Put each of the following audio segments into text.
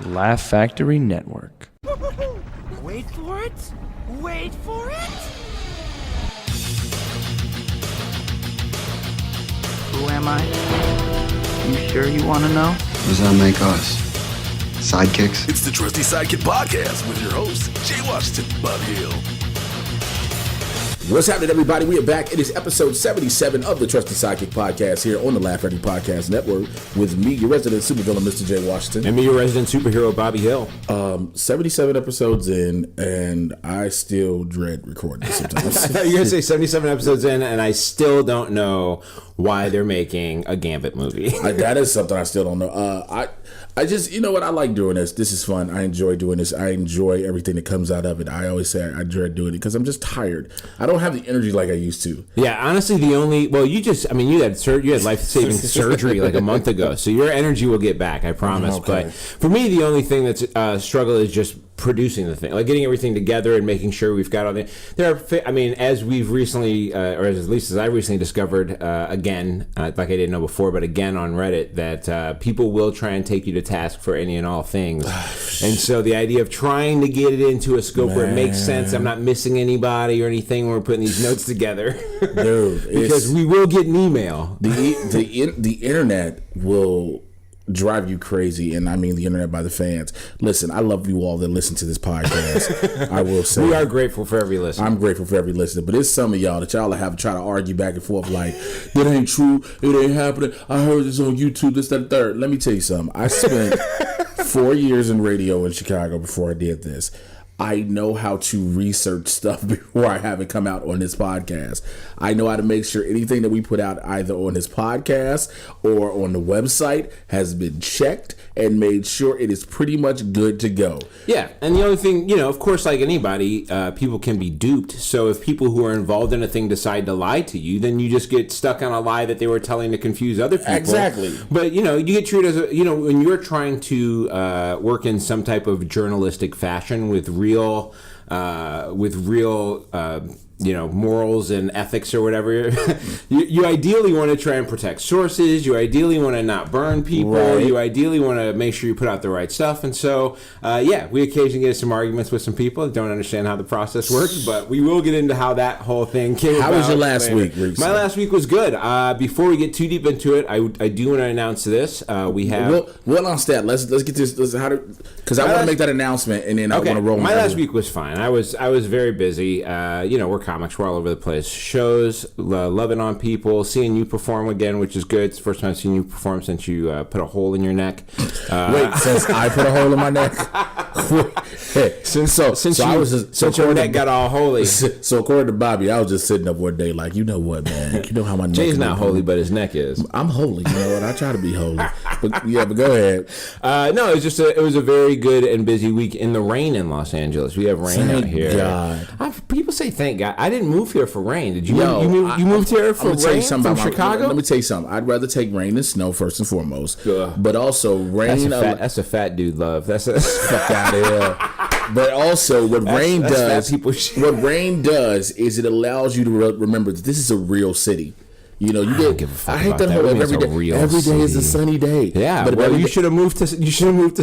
Laugh Factory Network. Wait for it. Wait for it. Who am I? You sure you want to know? What does that make us? Sidekicks? It's the Trusty Sidekick podcast with your hosts, Jay Washington, Bobby Hill. What's happening, everybody? We are back. It is episode 77 of the Trusty Sidekick podcast here on the Laugh Factory Podcast Network with me, your resident supervillain, Mr. Jay Washington. And me, your resident superhero, Bobby Hill. 77 episodes in, and I still dread recording sometimes. I thought you were going to say 77 episodes in, and I still don't know why they're making a Gambit movie. That is something I still don't know. I just, you know what? I like doing this. This is fun. I enjoy doing this. I enjoy everything that comes out of it. I always say I dread doing it because I'm just tired. I don't have the energy like I used to. Yeah, honestly, you had life-saving surgery like a month ago, so your energy will get back, I promise. Okay. But for me, the only thing that's struggle is just producing the thing, like getting everything together and making sure we've got all the. As we've recently, or at least as I recently discovered again, like I didn't know before, but again on Reddit, that people will try and take you to task for any and all things, and so the idea of trying to get it into a scope where it makes sense, I'm not missing anybody or anything when we're putting these notes together, Dude, because we will get an email. The internet will drive you crazy, and I mean the internet by the fans. Listen, I love you all that listen to this podcast. I will say we are grateful for every listener. I'm grateful for every listener, but there's some of y'all that y'all have try to argue back and forth like, it ain't true, it ain't happening, I heard this on YouTube, this, that, third. Let me tell you something. I spent 4 years in radio in Chicago before I did this. I know how to research stuff before I have it come out on this podcast. I know how to make sure anything that we put out either on this podcast or on the website has been checked and made sure it is pretty much good to go. Yeah, and the only thing, of course, like anybody, people can be duped. So if people who are involved in a thing decide to lie to you, then you just get stuck on a lie that they were telling to confuse other people. Exactly. But, you get treated as when you're trying to work in some type of journalistic fashion with real morals and ethics or whatever, you ideally want to try and protect sources. You ideally want to not burn people. Right. You ideally want to make sure you put out the right stuff. And so, we occasionally get some arguments with some people that don't understand how the process works, but we will get into how that whole thing came about. How was your last week, Reese? My last week was good. Before we get too deep into it, I do want to announce this. We have... We'll announce that. Let's get this. Because I want to make that announcement, and then I want to roll. My last week was fine. I was very busy. We're comics. We're all over the place. Shows, loving on people, seeing you perform again, which is good. It's the first time I've seen you perform since you put a hole in your neck. Wait, since I put a hole in my neck? Since your neck got all holy. So according to Bobby, I was just sitting up one day like, you know what, man? You know how my neck Jay's is not holy, but his neck is. I'm holy, you know what? I try to be holy. But go ahead. No, it was a very good and busy week in the rain in Los Angeles. We have rain out here. God. People say thank God. I didn't move here for rain. Did you? You moved here for rain from Chicago? Let me tell you something. I'd rather take rain than snow first and foremost. But also rain. That's a fat dude love. That's a fuck out of here. But also, what rain does is it allows you to remember that this is a real city. I hate that whole every day is a sunny day. Yeah, but you should have moved to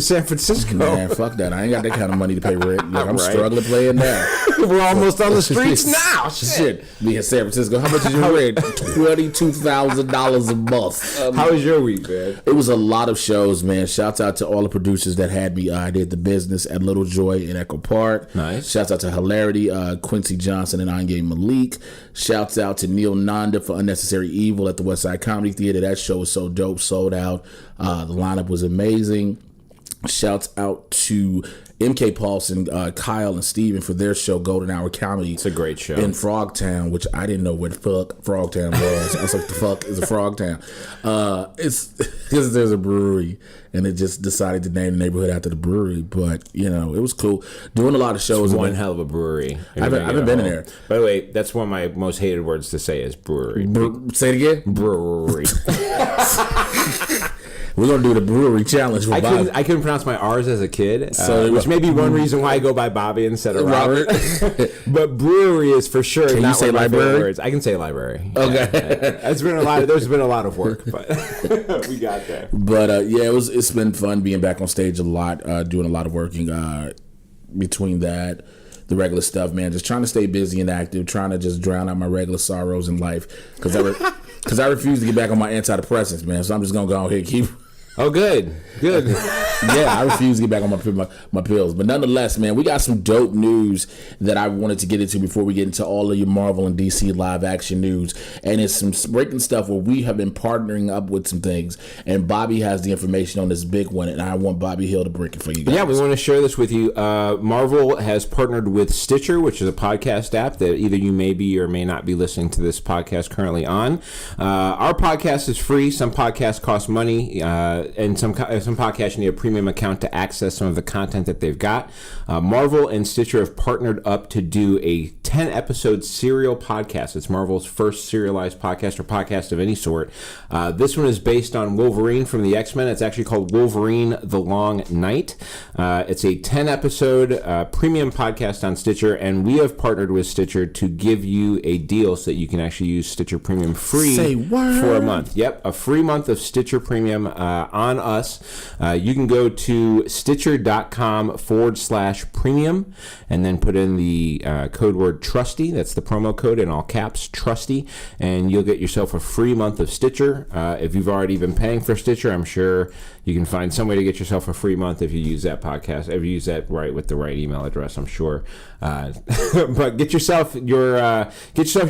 San Francisco. Man, fuck that. I ain't got that kind of money to pay rent. Look, I'm struggling playing now. We're almost on the streets now. Shit. Me in San Francisco. How much is your rent? $22,000 a month. How was your week, man? It was a lot of shows, man. Shouts out to all the producers that had me. I did The Business at Little Joy in Echo Park. Nice. Shouts out to Hilarity, Quincy Johnson and Anye Malik. Shouts out to Neil Nanda for Unnecessary Evil at the Westside Comedy Theater. That show was so dope, sold out. The lineup was amazing. Shouts out to MK Paulson, Kyle, and Steven for their show Golden Hour Comedy. It's a great show. In Frogtown, which I didn't know where the fuck Frogtown was. I was like, the fuck is a Frogtown? It's because there's a brewery, and it just decided to name the neighborhood after the brewery. But, it was cool. Doing a lot of shows. It's one hell of a brewery. I haven't been in there. By the way, that's one of my most hated words to say is brewery. Say it again? Brewery. We're gonna do the brewery challenge for Bobby. I couldn't pronounce my R's as a kid, So- which may be one reason why I go by Bobby instead of Robert. But brewery is for sure Can you not say one of my favorite library? words. I can say library. Okay. There's been a lot of work, but we got there. But yeah, it's been fun being back on stage a lot, doing a lot of working between that, the regular stuff, man. Just trying to stay busy and active, trying to just drown out my regular sorrows in life because I refuse to get back on my antidepressants, man. So I'm just gonna go ahead and keep. Oh, good. Yeah, I refuse to get back on my pills. But nonetheless, man, we got some dope news that I wanted to get into before we get into all of your Marvel and DC live action news. And it's some breaking stuff where we have been partnering up with some things. And Bobby has the information on this big one. And I want Bobby Hill to break it for you guys. Yeah, we want to share this with you. Marvel has partnered with Stitcher, which is a podcast app that either you may be or may not be listening to this podcast currently on. Our podcast is free. Some podcasts cost money. And some podcasts you need a premium account to access some of the content that they've got. Marvel and Stitcher have partnered up to do a 10-episode serial podcast. It's Marvel's first serialized podcast or podcast of any sort. This one is based on Wolverine from the X-Men. It's actually called Wolverine: The Long Night. It's a 10-episode premium podcast on Stitcher, and we have partnered with Stitcher to give you a deal so that you can actually use Stitcher Premium free for a month. Yep, a free month of Stitcher Premium on us. You can go to stitcher.com/premium and then put in the code word Trusty. That's the promo code in all caps, Trusty, and you'll get yourself a free month of Stitcher. If you've already been paying for Stitcher, I'm sure you can find some way to get yourself a free month if you use that podcast, if you use that right with the right email address, I'm sure. But get yourself your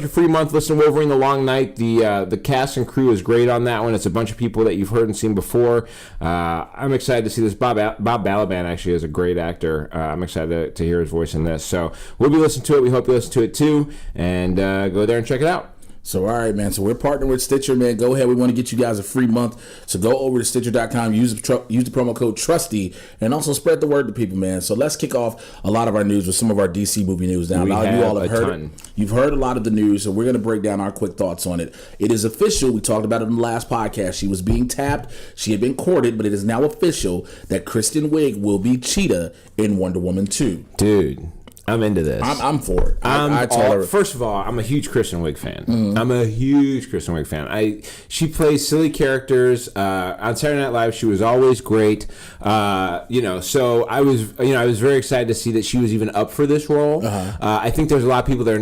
free month. Listen to Wolverine: The Long Night. The cast and crew is great on that one. It's a bunch of people that you've heard and seen before. I'm excited to see this. Bob Balaban actually is a great actor. I'm excited to hear his voice in this. So we'll be listening to it. We hope you listen to it too. And go there and check it out. So, all right, man. So, we're partnering with Stitcher, man. Go ahead. We want to get you guys a free month. So, go over to Stitcher.com, use the promo code TRUSTY, and also spread the word to people, man. So, let's kick off a lot of our news with some of our DC movie news. Now, a lot of you all have heard it. You've heard a lot of the news, so we're going to break down our quick thoughts on it. It is official. We talked about it in the last podcast. She was being tapped. She had been courted, but it is now official that Kristen Wiig will be Cheetah in Wonder Woman 2. Dude, I'm into this. I'm for it. I first of all, I'm a huge Kristen Wiig fan. Mm-hmm. I'm a huge Kristen Wiig fan. She plays silly characters on Saturday Night Live. She was always great. So I was very excited to see that she was even up for this role. I think there's a lot of people that are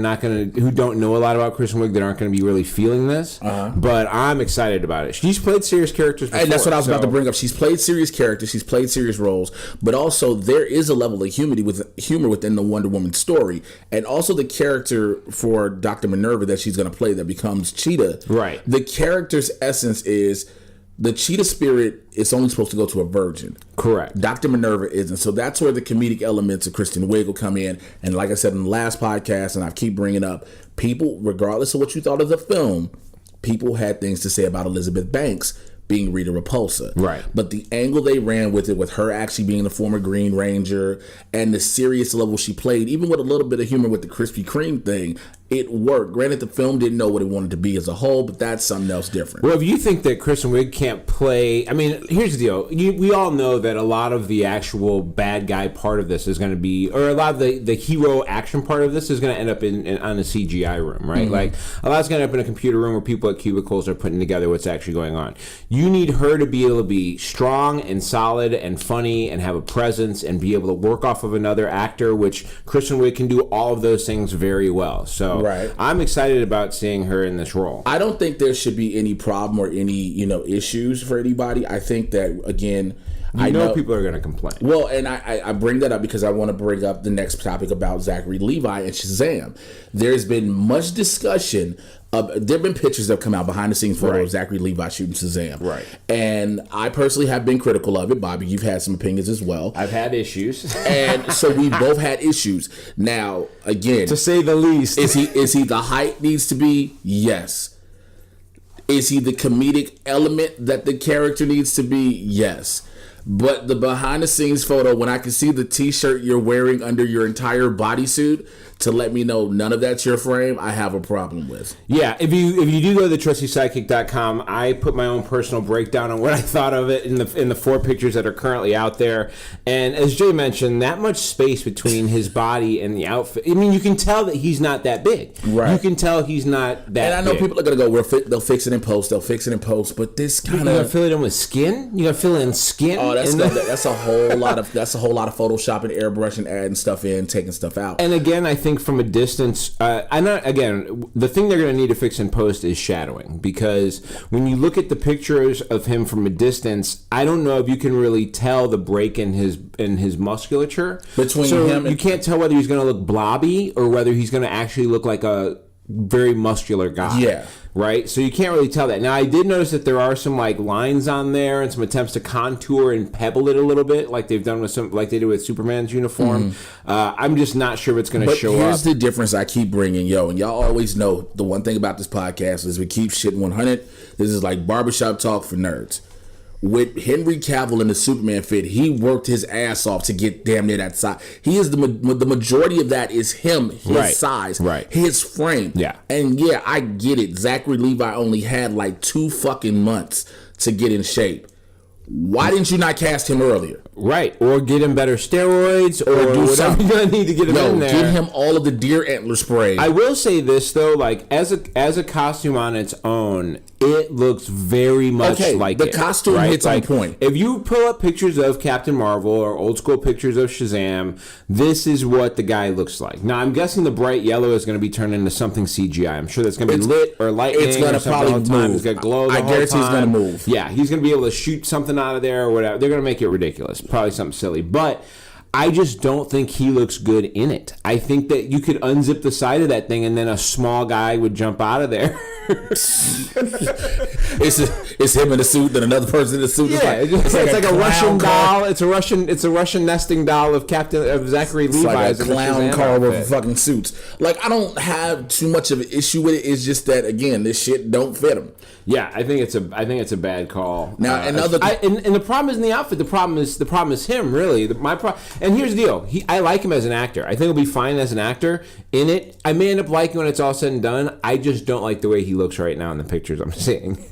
who don't know a lot about Kristen Wiig that aren't going to be really feeling this. But I'm excited about it. She's played serious characters before. And that's what I was about to bring up. She's played serious characters. She's played serious roles. But also, there is a level of humor within the Wonder Woman story, and also the character for Dr. Minerva that she's going to play that becomes Cheetah. Right. The character's essence is the Cheetah spirit is only supposed to go to a virgin. Correct. Dr. Minerva isn't. So that's where the comedic elements of Kristen Wiig will come in. And like I said in the last podcast, and I keep bringing up, people, regardless of what you thought of the film, people had things to say about Elizabeth Banks being Rita Repulsa. Right. But the angle they ran with it, with her actually being the former Green Ranger and the serious level she played, even with a little bit of humor with the Krispy Kreme thing, it worked. Granted, the film didn't know what it wanted to be as a whole, but that's something else different. Well, if you think that Kristen Wiig can't play, I mean, here's the deal. We all know that a lot of the actual bad guy part of this is going to be, or a lot of the hero action part of this is going to end up on a CGI room, right? Mm-hmm. Like, a lot's going to end up in a computer room where people at cubicles are putting together what's actually going on. You need her to be able to be strong and solid and funny and have a presence and be able to work off of another actor, which Kristen Wiig can do all of those things very well. So right. I'm excited about seeing her in this role. I don't think there should be any problem or any, issues for anybody. I think that, again, I know people are going to complain. Well, and I bring that up because I want to bring up the next topic about Zachary Levi and Shazam. There's been much discussion. There have been pictures that have come out, behind the scenes photos of Zachary Levi shooting Shazam. Right. And I personally have been critical of it. Bobby, you've had some opinions as well. I've had issues. And so we both had issues. Now, again, to say the least. Is he the height needs to be? Yes. Is he the comedic element that the character needs to be? Yes. But the behind the scenes photo, when I can see the t-shirt you're wearing under your entire bodysuit to let me know none of that's your frame, I have a problem with. Yeah, if you do go to the trustysidekick.com, I put my own personal breakdown on what I thought of it in the 4 pictures that are currently out there. And as Jay mentioned, that much space between his body and the outfit. I mean, you can tell that he's not that big. Right. You can tell he's not that. And I know big. people are gonna go, they'll fix it in post. They'll fix it in post. But this kind You gotta of fill it in with skin. You gotta fill in skin. oh, that's a whole lot of photoshopping, airbrushing, adding stuff in, taking stuff out. And again, I think from a distance, the thing they're going to need to fix in post is shadowing, because when you look at the pictures of him from a distance, I don't know if you can really tell the break in his musculature Between so him and- you can't tell whether he's going to look blobby or whether he's going to actually look like a very muscular guy. Yeah. Right? So you can't really tell that. Now, I did notice that there are some like lines on there and some attempts to contour and pebble it a little bit, like they've done like they did with Superman's uniform. I'm just not sure what's going to show up. But here's the difference I keep bringing, and y'all always know the one thing about this podcast is we keep shit 100. This is like barbershop talk for nerds. With Henry Cavill in the Superman fit, he worked his ass off to get damn near that size. He is the majority of that is him, his size, his frame. Yeah. And yeah, I get it. Zachary Levi only had like 2 fucking months to get in shape. Why didn't you not cast him earlier? Right, or get him better steroids, or do whatever something. you're gonna need to get him in there. Give him all of the deer antler spray. I will say this though, like as a costume on its own, it looks very much like the it, costume right? hits like, on point. If you pull up pictures of Captain Marvel or old school pictures of Shazam, this is what the guy looks like. Now I'm guessing the bright yellow is going to be turned into something CGI. I'm sure that's going to be lit or lightning. It's going to probably all the time. move. It's going to glow the I whole guarantee time. it's going to move. Yeah, he's going to be able to shoot something out of there or whatever. They're going to make it ridiculous. Probably something silly, but I just don't think he looks good in it. I think that you could unzip the side of that thing and then a small guy would jump out of there. It's him in a suit, then another person in a suit. Yeah, it's like a Russian doll. It's a Russian nesting doll of Zachary It's Levi's. like a clown car with fucking suits. Like, I don't have too much of an issue with it. It's just that, again, this shit don't fit him. Yeah, I think it's a bad call. Now, and the problem isn't the outfit. The problem is him. Really, and here's the deal. I like him as an actor. I think he'll be fine as an actor in it. I may end up liking when it's all said and done. I just don't like the way he looks right now in the pictures I'm seeing.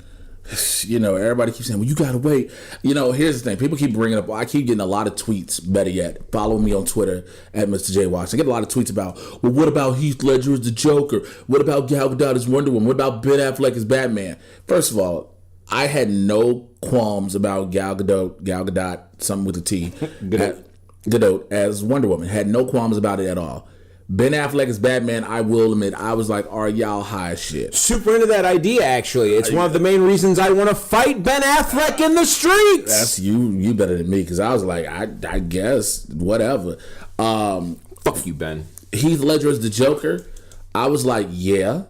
Everybody keeps saying, well, you gotta wait. Here's the thing. People keep bringing up, I keep getting a lot of tweets, better yet. Follow me on Twitter at Mr. J Watch. I get a lot of tweets about, well, what about Heath Ledger as the Joker? What about Gal Gadot as Wonder Woman? What about Ben Affleck as Batman? First of all, I had no qualms about Gal Gadot, something with a T, Gadot as Wonder Woman. Had no qualms about it at all. Ben Affleck as Batman, I will admit, I was like, are y'all high as shit? Super into that idea, actually. It's one of the main reasons I want to fight Ben Affleck in the streets. That's you better than me, because I was like, I guess, whatever. Fuck you, Ben. Heath Ledger as the Joker, I was like, yeah.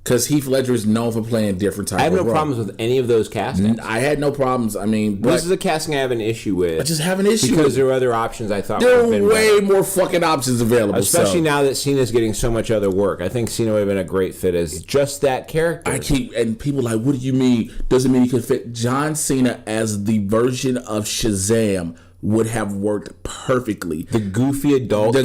Because Heath Ledger is known for playing different types of roles. I have no problems with any of those castings. I had no problems. I mean, this is a casting I have an issue with. I just have an issue because there are other options I thought there would have been are way better. more fucking options available. Especially now that Cena's getting so much other work. I think Cena would have been a great fit as just that character. And people are like, what do you mean? Doesn't mean he could fit. John Cena as the version of Shazam would have worked perfectly. The goofy adult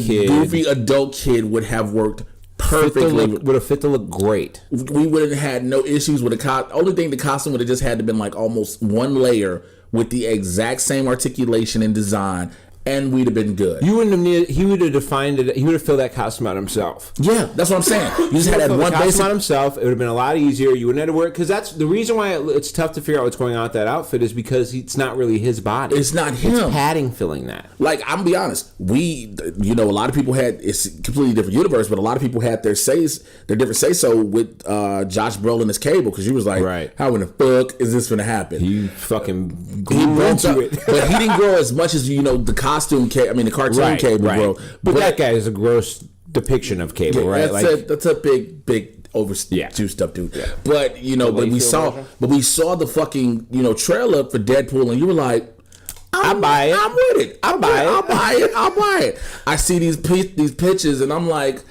kid would have worked perfectly. Would have fit the look great. We would have had no issues with the costume. Only thing, the costume would have just had to been like almost one layer with the exact same articulation and design, and we'd have been good. You wouldn't have needed. He would have defined it. He would have filled that costume out himself. Yeah, that's what I'm saying. You just had that one costume out himself. It would have been a lot easier. You wouldn't have to work, because that's the reason why it's tough to figure out what's going on with that outfit, is because it's not really his body. It's not him. It's padding filling that. Like, I'm gonna be honest. A lot of people had, it's a completely different universe, but a lot of people had their different say-so with Josh Brolin as Cable, because you was like, right, how in the fuck is this gonna happen? He fucking grew into it. But he didn't grow as much as, the costume the cartoon Cable grow. But that guy is a gross depiction of Cable, right? That's a big overjuiced stuff, dude. Yeah. But but we saw the fucking trailer for Deadpool, and you were like, I buy it. I'm with it. I'll buy it. I see these pictures, and I'm like,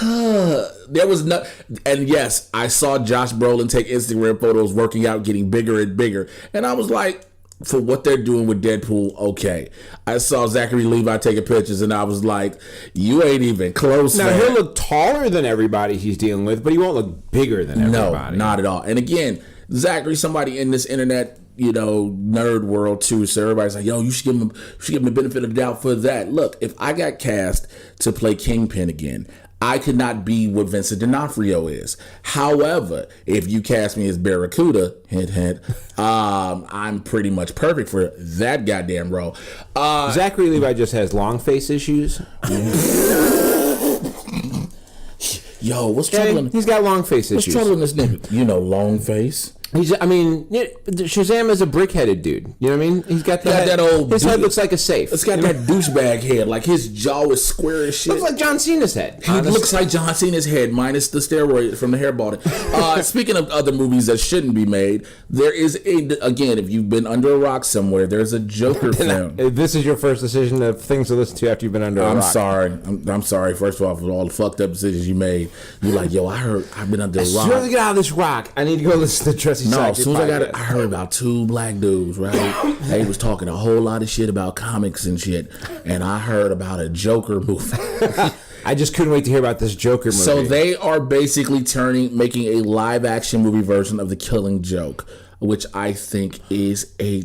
there was no. And yes, I saw Josh Brolin take Instagram photos working out, getting bigger and bigger, and I was like, for what they're doing with Deadpool, okay. I saw Zachary Levi taking pictures, and I was like, you ain't even close, Now, man. he'll look taller than everybody he's dealing with, but he won't look bigger than everybody. No, not at all. And again, Zachary, somebody in this internet, nerd world too. So everybody's like, yo, you should give him the benefit of the doubt for that. Look, if I got cast to play Kingpin again, I could not be what Vincent D'Onofrio is. However, if you cast me as Barracuda, hint, hint, I'm pretty much perfect for that goddamn role. Zachary Levi just has long face issues. Yo, what's troubling? He's got long face What's issues. troubling this nigga? Long face. Shazam is a brick-headed dude. You know what I mean? He's got that old. His head looks like a safe. It's got that douchebag head. Like his jaw is square as shit. Looks like John Cena's head. He looks like John Cena's head, minus the steroid from the hair balding. Speaking of other movies that shouldn't be made, there is again, if you've been under a rock somewhere, there's a Joker film. This is your first decision of things to listen to after you've been under a rock. I'm sorry. First of all, for all the fucked up decisions you made, you're like, yo, I've been under a rock. As soon as I get out of this rock, I need to go listen to Trusty Sidekick. No, as soon as I heard about two black dudes, right? They was talking a whole lot of shit about comics and shit, and I heard about a Joker movie. I just couldn't wait to hear about this Joker movie. So they are basically making a live action movie version of The Killing Joke, which I think is a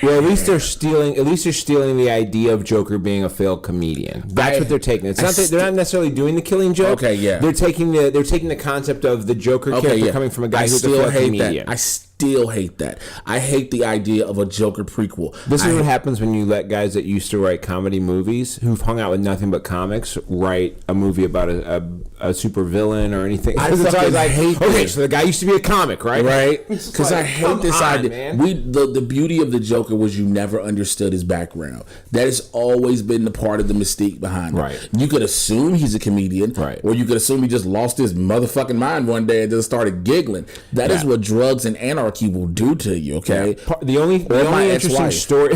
well, at least they're stealing the idea of Joker being a failed comedian. That's what they're taking. It's not they're not necessarily doing the Killing Joke. Okay, yeah. They're taking the concept of the Joker character coming from a guy who's a failed comedian. I still hate that. I hate the idea of a Joker prequel. This is what happens when you let guys that used to write comedy movies, who've hung out with nothing but comics, write a movie about a super villain or anything. I fucking hate that. Okay, so the guy used to be a comic, right? Right? Because I hate this idea. Man. The beauty of the Joker was you never understood his background. That has always been the part of the mystique behind it. Right. You could assume he's a comedian, right, or you could assume he just lost his motherfucking mind one day and just started giggling. That is what drugs and anarchy will do to you, okay? Yeah. The only interesting story...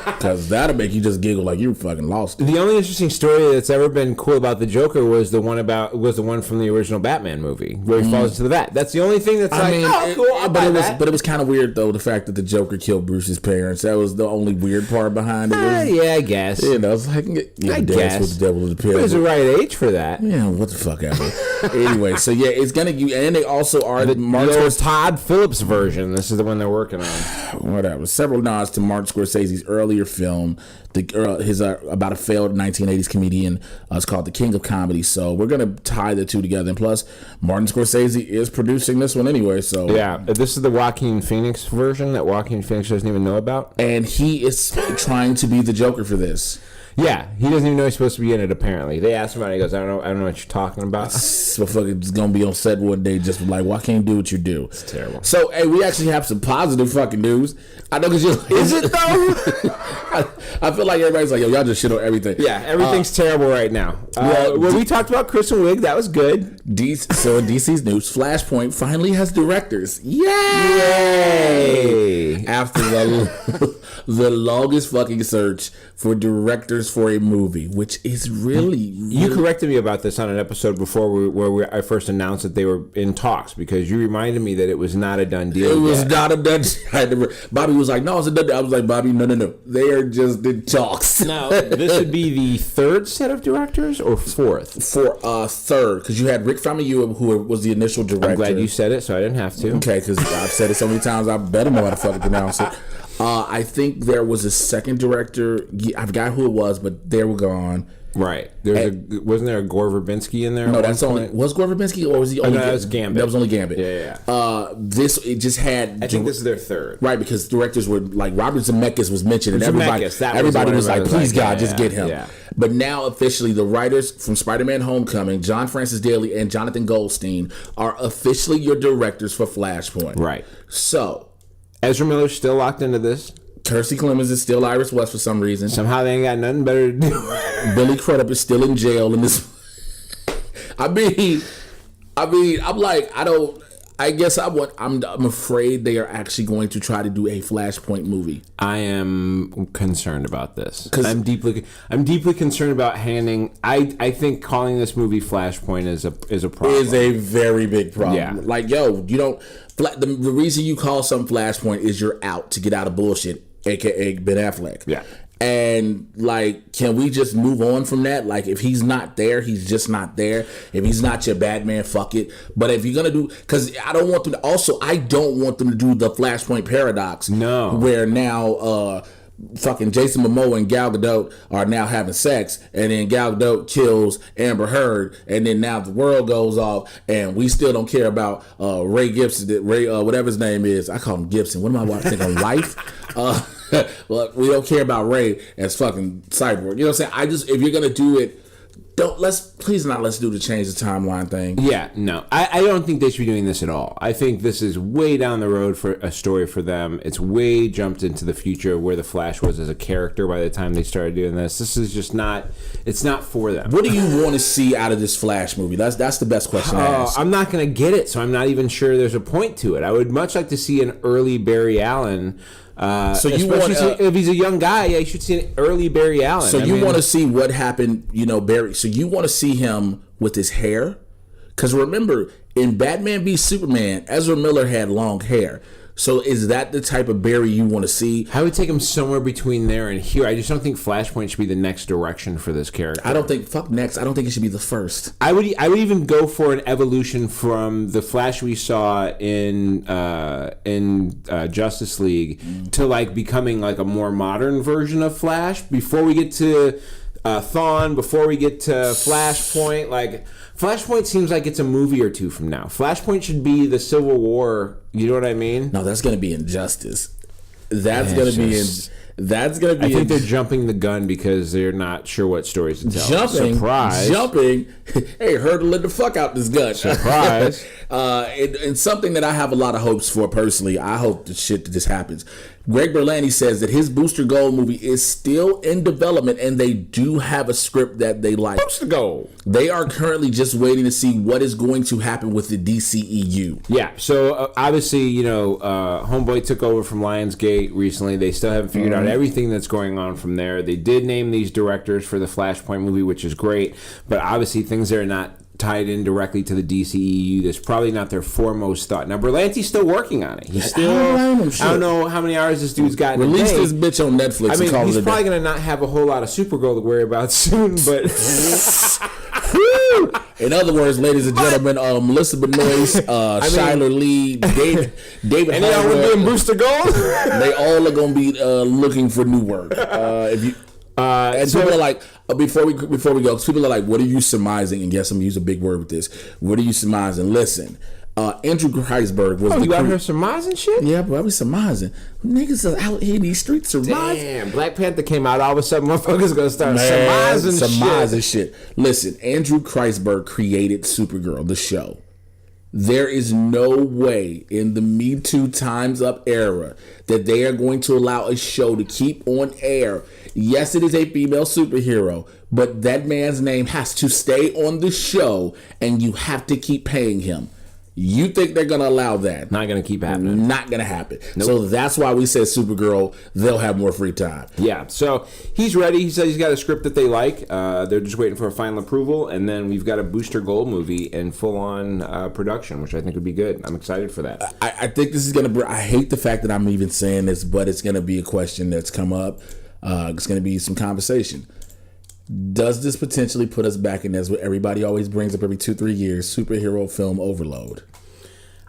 Because that'll make you just giggle like you fucking lost it. The only interesting story that's ever been cool about the Joker was the one from the original Batman movie where he falls into the vat. That's the only thing that's cool. But it was kind of weird though, the fact that the Joker killed Bruce's parents. That was the only weird part behind it. Yeah, I guess. It's like I guess with the devil in the pill. It was the right age for that. Yeah, what the fuck ever. Anyway, so yeah, it's gonna. And they also are the Todd Phillips version. This is the one they're working on. Whatever. Several nods to Martin Scorsese's earlier film, his about a failed 1980s comedian. It's called The King of Comedy. So we're gonna tie the two together. And plus, Martin Scorsese is producing this one anyway. So yeah, this is the Joaquin Phoenix version that Joaquin Phoenix doesn't even know about, and he is trying to be the Joker for this. Yeah, he doesn't even know he's supposed to be in it. Apparently, they asked him about it. He goes, "I don't know what you're talking about." So fucking just gonna be on set one day, just like, why can't you do what you do? It's terrible. So, hey, we actually have some positive fucking news. I know because is it though? I feel like everybody's like, yo, y'all just shit on everything. Yeah, everything's terrible right now. When we talked about Kristen Wiig, that was good. So in DC's news, Flashpoint finally has directors. Yay! After the longest fucking search for directors for a movie, which is really... You corrected me about this on an episode before I first announced that they were in talks, because you reminded me that it was not a done deal. It was not a done deal. Bobby was like, no, it's a done deal. I was like, Bobby, no. They are just in talks. Now, this would be the third set of directors or fourth? For third, because you had Rick Famuyiwa, who was the initial director. I'm glad you said it, so I didn't have to. Okay, because I've said it so many times, I better know how to fucking pronounce it. I think there was a second director. I forgot who it was, but they were gone. Right. Wasn't there a Gore Verbinski in there? No, that's only... Was Gore Verbinski, or was he only... No, that was Gambit. That was only Gambit. Yeah. It just had... I think this is their third. Right, because directors were... Like, Robert Zemeckis was mentioned, and everybody was like, please, God, just get him. Yeah. But now, officially, the writers from Spider-Man Homecoming, John Francis Daley and Jonathan Goldstein, are officially your directors for Flashpoint. Right. So... Ezra Miller's still locked into this. Kirstie Clemens is still Iris West for some reason. Somehow they ain't got nothing better to do. Billy Crudup is still in jail in this. I'm afraid they are actually going to try to do a Flashpoint movie. I am concerned about this. I'm deeply concerned about handing. I think calling this movie Flashpoint is a problem. Is a very big problem. Yeah. Like, yo, you don't. The reason you call something Flashpoint is you're out to get out of bullshit. aka Ben Affleck. Yeah. And like, can we just move on from that? Like, if he's not there, he's just not there. If he's not your Batman, fuck it. But if you're gonna do, because I don't want them to. Also, I don't want them to do the Flashpoint paradox. No. Where now, fucking Jason Momoa and Gal Gadot are now having sex, and then Gal Gadot kills Amber Heard, and then now the world goes off, and we still don't care about Ray Gibson, whatever his name is. I call him Gibson. What am I thinking? Life. Well, we don't care about Ray as fucking Cyborg. You know what I'm saying? If you're gonna do it, let's do the change the timeline thing. Yeah, no. I don't think they should be doing this at all. I think this is way down the road for a story for them. It's way jumped into the future where the Flash was as a character by the time they started doing this. This is just not, it's not for them. What do you want to see out of this Flash movie? That's the best question to ask. I'm not going to get it, so I'm not even sure there's a point to it. I would much like to see an early Barry Allen. So you want if he's a young guy, yeah, you should see an early Barry Allen. So you want to see what happened, Barry. So you want to see him with his hair, because remember in Batman v Superman, Ezra Miller had long hair. So is that the type of Barry you want to see? I would take him somewhere between there and here. I just don't think Flashpoint should be the next direction for this character. I don't think next. I don't think it should be the first. I would even go for an evolution from the Flash we saw in Justice League to like becoming like a more modern version of Flash before we get to Thawne, before we get to Flashpoint. Like Flashpoint seems like it's a movie or two from now. Flashpoint should be the Civil War. You know what I mean? No, that's going to be Injustice. That's going to be I think they're jumping the gun because they're not sure what stories to tell. Jumping. Hey, hurdling the fuck out this gun. Surprise. And something that I have a lot of hopes for personally. I hope the shit that this happens. Greg Berlanti says that his Booster Gold movie is still in development, and they do have a script that they like. Booster Gold. They are currently just waiting to see what is going to happen with the DCEU. Yeah, so obviously, Homeboy took over from Lionsgate recently. They still haven't figured out everything that's going on from there. They did name these directors for the Flashpoint movie, which is great, but obviously things are not tied in directly to the DCEU. That's probably not their foremost thought. Now, Berlanti's still working on it. He's still, I don't know how many hours this dude's got. Release this bitch on Netflix. I mean, he's probably going to not have a whole lot of Supergirl to worry about soon, but... In other words, ladies and gentlemen, Melissa Benoist, Shyler Lee, David and they all would be in Booster Gold? They all are going to be looking for new work. And so people are like, before we go, because people are like, what are you surmising? And yes, I'm going to use a big word with this. What are you surmising? Listen, Andrew Kreisberg was you out here surmising shit? Yeah, bro, I be surmising. Niggas are out here in these streets surmising. Damn, Black Panther came out, all of a sudden motherfuckers gonna start surmising shit. Listen, Andrew Kreisberg created Supergirl, the show. There is no way in the Me Too Time's Up era that they are going to allow a show to keep on air. Yes, it is a female superhero, but that man's name has to stay on the show, and you have to keep paying him. You think they're going to allow that? Not going to keep happening. Not going to happen. Nope. So that's why we said Supergirl, they'll have more free time. Yeah, so he's ready. He said he's got a script that they like. They're just waiting for a final approval, and then we've got a Booster Gold movie in full-on production, which I think would be good. I'm excited for that. I think this is going to... I hate the fact that I'm even saying this, but it's going to be a question that's come up. It's going to be some conversation. Does this potentially put us back in, as what everybody always brings up every 2-3 years, superhero film overload?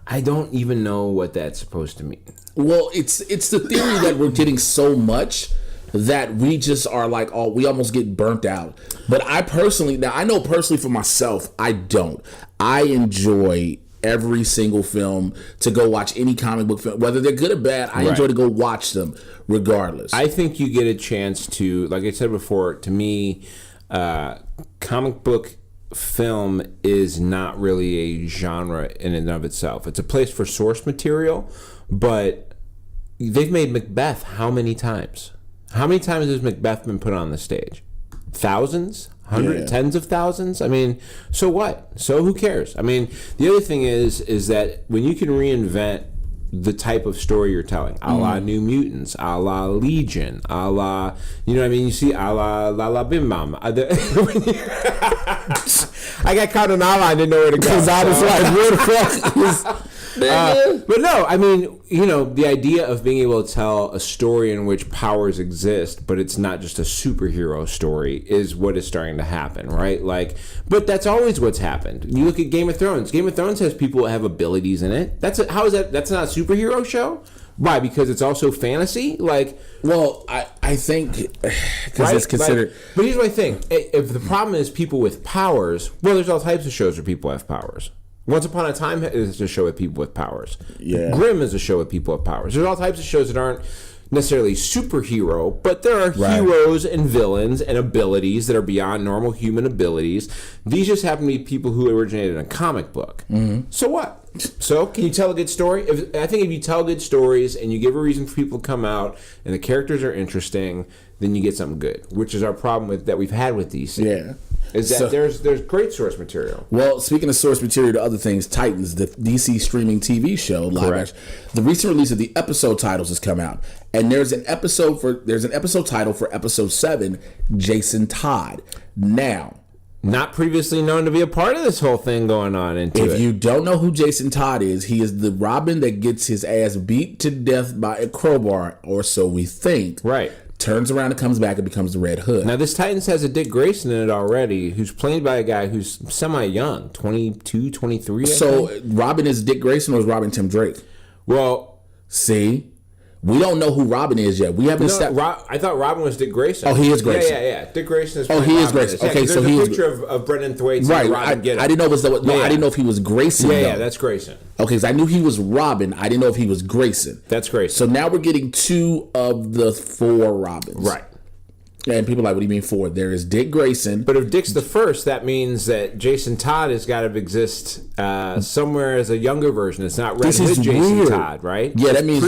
I don't even know what that's supposed to mean. Well, it's the theory that we're getting so much that we just are like, we almost get burnt out. But I know personally for myself, I don't. I enjoy every single film to go watch any comic book film, whether they're good or bad. I enjoy to go watch them regardless. I think you get a chance to, like I said before, to me, comic book film is not really a genre in and of itself. It's a place for source material, but they've made Macbeth how many times? How many times has Macbeth been put on the stage? Thousands? Tens of thousands? I mean, so what? So who cares? I mean, the other thing is that when you can reinvent the type of story you're telling, a la New Mutants, a la Legion, a la, you know what I mean? You see, a la Bim Bam. I got caught on a la, I didn't know where to go. Because I was like, where the fuck is... But no, I mean, the idea of being able to tell a story in which powers exist, but it's not just a superhero story, is what is starting to happen, right? Like, but that's always what's happened. You look at Game of Thrones. Game of Thrones has people that have abilities in it. How is that? That's not a superhero show. Why? Because it's also fantasy? Like, well, I think because right? it's considered. But here's my thing. If the problem is people with powers, well, there's all types of shows where people have powers. Once Upon a Time is a show with people with powers. Yeah. Grimm is a show with people with powers. There's all types of shows that aren't necessarily superhero, but there are heroes and villains and abilities that are beyond normal human abilities. These just happen to be people who originated in a comic book. Mm-hmm. So what? So, can you tell a good story? I think if you tell good stories and you give a reason for people to come out and the characters are interesting, then you get something good, which is our problem that we've had with DC. Yeah. Is that there's great source material. Well, speaking of source material to other things, Titans, the DC streaming TV show, live action, the recent release of the episode titles has come out, and there's an episode title for episode 7, Jason Todd. Now, not previously known to be a part of this whole thing going on If you don't know who Jason Todd is, he is the Robin that gets his ass beat to death by a crowbar, or so we think. Right. Turns around and comes back and becomes the Red Hood. Now, this Titans has a Dick Grayson in it already, who's played by a guy who's semi-young, 22, 23, I think. Robin is Dick Grayson or is Robin Tim Drake? Well, see? We don't know who Robin is yet. We haven't. I thought Robin was Dick Grayson. Oh, he is Grayson. Yeah. Dick Grayson is. Oh, he is Grayson. Okay, so he is. There's a picture of Brendan Thwaites. Right. And Robin I didn't know I didn't know if he was Grayson. Yeah, that's Grayson. Okay, because I knew he was Robin. I didn't know if he was Grayson. That's Grayson. So now we're getting 2 of the 4 Robins. Right. And people are like, what do you mean 4? There is Dick Grayson. But if Dick's the first, that means that Jason Todd has got to exist somewhere as a younger version. It's not Red Hood Jason weird. Todd, right? Yeah, that means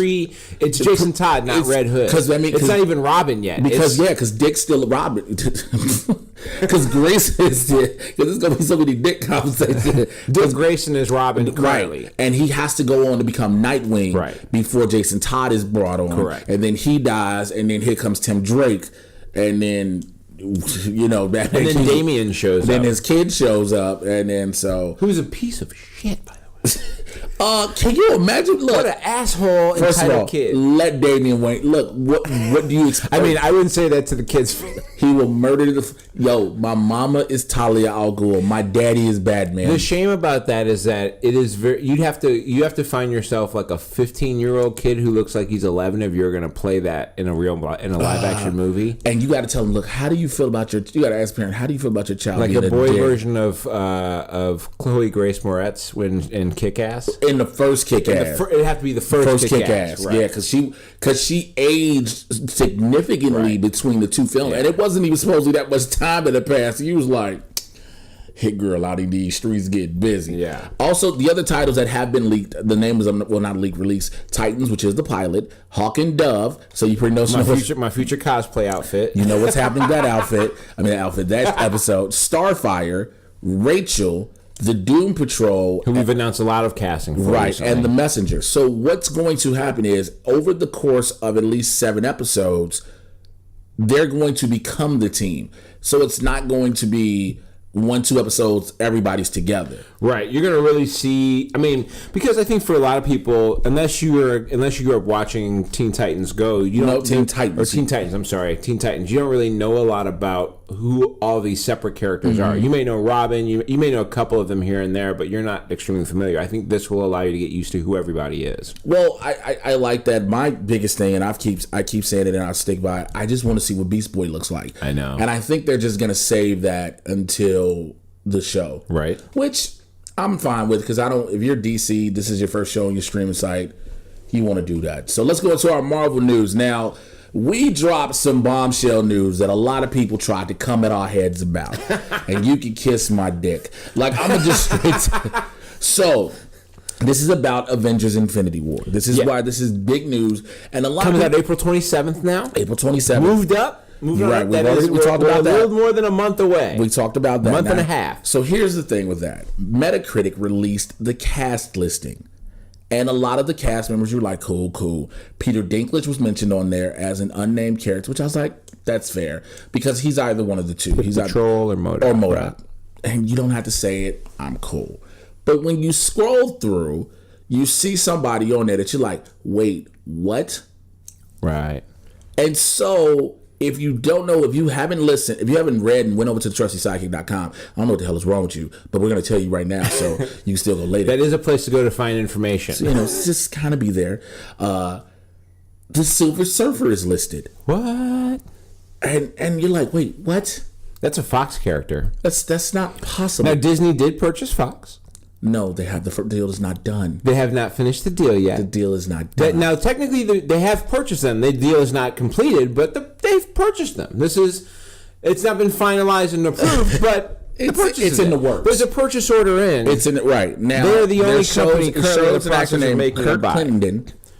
it's Jason Todd, not Red Hood. It's not even Robin yet. Because Dick's still Robin. Because Grayson is Dick. Because there's gonna be so many Dick conversations. Dick Grayson is Robin currently, right? And he has to go on to become Nightwing before Jason Todd is brought on. Correct. And then he dies, and then here comes Tim Drake. And then, Batman. And then Damian shows up. Then his kid shows up, and then so. Who's a piece of shit, by the way. Can you imagine? Look, what an asshole entitled kid. Let Damian Wayne. Look, what do you expect? I mean, I wouldn't say that to the kids. He will murder my mama is Talia al Ghul. My daddy is Batman. The shame about that is that it is you have to find yourself like a 15-year-old kid who looks like he's 11 if you're going to play that in a live action movie. And you got to tell him, look, how do you feel about you got to ask a parent, how do you feel about your child? Like a boy version of Chloe Grace Moretz in Kick-Ass. In the first Kick-Ass. It'd have to be the first Kick-Ass. Right. Yeah, because she aged significantly between the 2 films. Yeah. And it wasn't even supposed to be that much time in the past. He was like, hit girl out in these streets get busy. Yeah. Also, the other titles that have been leaked, the names will not leak release. Titans, which is the pilot. Hawk and Dove. So you pretty know my future cosplay outfit. You know what's happening with that outfit. That episode. Starfire, Rachel, the Doom Patrol, who we've announced a lot of casting for recently. And the Messenger. So what's going to happen is over the course of at least 7 episodes, they're going to become the team. So it's not going to be 1-2 episodes, everybody's together. Right. You're going to really see, because I think for a lot of people, unless you grew up watching Teen Titans Go, Teen Titans, I'm sorry, Teen Titans, you don't really know a lot about who all these separate characters are. You may know Robin, you may know a couple of them here and there, but you're not extremely familiar. I think this will allow you to get used to who everybody is. Well, I like that. My biggest thing, and I keep saying it and I'll stick by it, I just want to see what Beast Boy looks like. I know. And I think they're just going to save that until the show. Right. Which I'm fine with, because if you're DC, this is your first show on your streaming site, you want to do that. So let's go into our Marvel news. Now, we dropped some bombshell news that a lot of people tried to come at our heads about. And you can kiss my dick. Like, I'm going to just... So, this is about Avengers Infinity War. This is why this is big news. And a lot coming out April 27th now? April 27th. Moved up? Right, we talked about that. A little more than a month away. We talked about that. A month and a half. So here's the thing with that. Metacritic released the cast listing. And a lot of the cast members were like, cool. Peter Dinklage was mentioned on there as an unnamed character, which I was like, that's fair. Because he's either one of the two. He's Patrol or MODOK. Or MODOK. Right. And you don't have to say it. I'm cool. But when you scroll through, you see somebody on there that you're like, wait, what? Right. And so if you don't know, if you haven't listened, if you haven't read and went over to TrustySidekick.com, I don't know what the hell is wrong with you, but we're going to tell you right now, so you can still go later. That is a place to go to find information. So, just kind of be there. The Silver Surfer is listed. What? And you're like, wait, what? That's a Fox character. That's not possible. Now, Disney did purchase Fox. No, the deal is not done. They have not finished the deal yet. The deal is not done. Now, technically, they have purchased them. The deal is not completed, but they've purchased them. It's not been finalized and approved, but it's in the works. There's a purchase order in. It's in right now. They're the only company currently in the process of making Kirk a buy.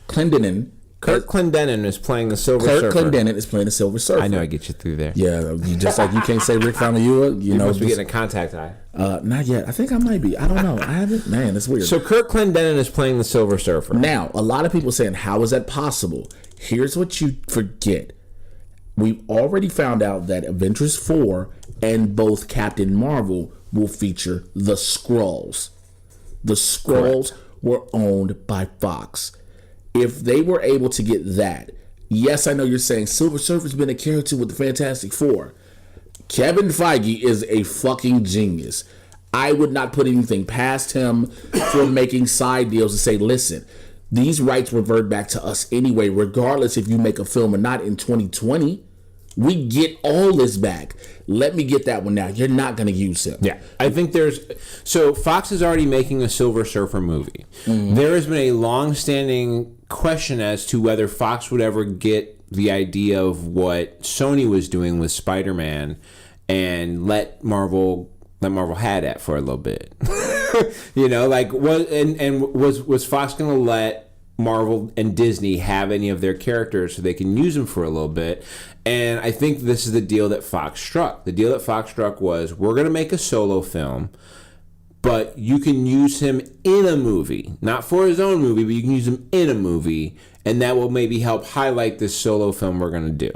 Clendenin. Kirk Clendenin is playing the Silver Surfer. Kirk Clendenin is playing the Silver Surfer. I know I get you through there. Yeah, just like you can't say Rick Famuyiwa. You know, must be getting a contact eye. Not yet. I think I might be. I don't know. I haven't. Man, that's weird. So Kirk Clendenin is playing the Silver Surfer. Now, a lot of people saying, how is that possible? Here's what you forget. We've already found out that Avengers 4 and both Captain Marvel will feature the Skrulls. The Skrulls were owned by Fox. If they were able to get that, yes, I know you're saying Silver Surfer's been a character with the Fantastic Four. Kevin Feige is a fucking genius. I would not put anything past him for making side deals and say, listen, these rights revert back to us anyway, regardless if you make a film or not in 2020. We get all this back. Let me get that one now. You're not going to use him. Yeah. I think so Fox is already making a Silver Surfer movie. Mm-hmm. There has been a long-standing question as to whether Fox would ever get the idea of what Sony was doing with Spider-Man and let Marvel had it for a little bit. Was Fox going to let Marvel and Disney have any of their characters so they can use them for a little bit? And I think this is the deal that Fox struck. The deal that Fox struck was, we're going to make a solo film, but you can use him in a movie. Not for his own movie, but you can use him in a movie, and that will maybe help highlight this solo film we're going to do.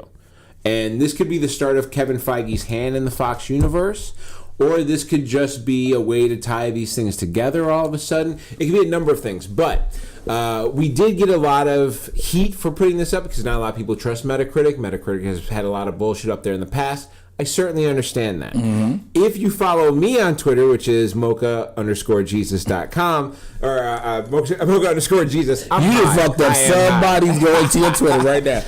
And this could be the start of Kevin Feige's hand in the Fox universe, or this could just be a way to tie these things together all of a sudden. It could be a number of things. But we did get a lot of heat for putting this up because not a lot of people trust Metacritic. Metacritic has had a lot of bullshit up there in the past. I certainly understand that. Mm-hmm. If you follow me on Twitter, which is mocha_jesus.com, or mocha_jesus. You fucked up. Somebody's going to your Twitter right now.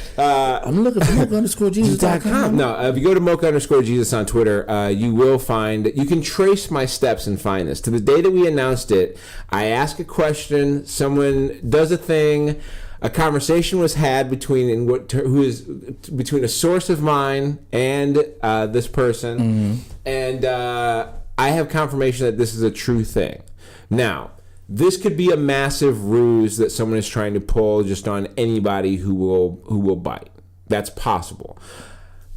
I'm looking for mocha_jesus.com. No, if you go to mocha_jesus on Twitter, you will find, you can trace my steps and find this. To the day that we announced it, I ask a question, someone does a thing, a conversation was had between a source of mine and this person, mm-hmm. and I have confirmation that this is a true thing. Now, this could be a massive ruse that someone is trying to pull just on anybody who will bite. That's possible.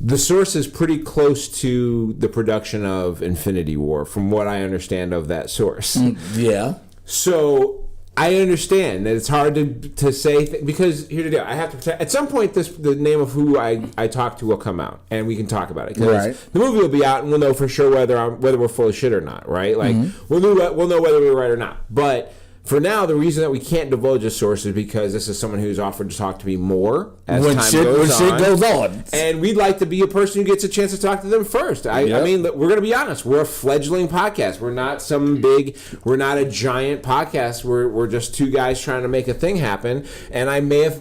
The source is pretty close to the production of Infinity War, from what I understand of that source. Yeah. So I understand that it's hard to say because here's the deal. I have to protect. At some point, the name of who I talk to will come out, and we can talk about it. Right. The movie will be out, and we'll know for sure whether we're full of shit or not. Right? Like mm-hmm. we'll know whether we're right or not. But for now, the reason that we can't divulge a source is because this is someone who's offered to talk to me more as time goes on. And we'd like to be a person who gets a chance to talk to them first. I mean, we're going to be honest. We're a fledgling podcast. We're not we're not a giant podcast. We're just two guys trying to make a thing happen. And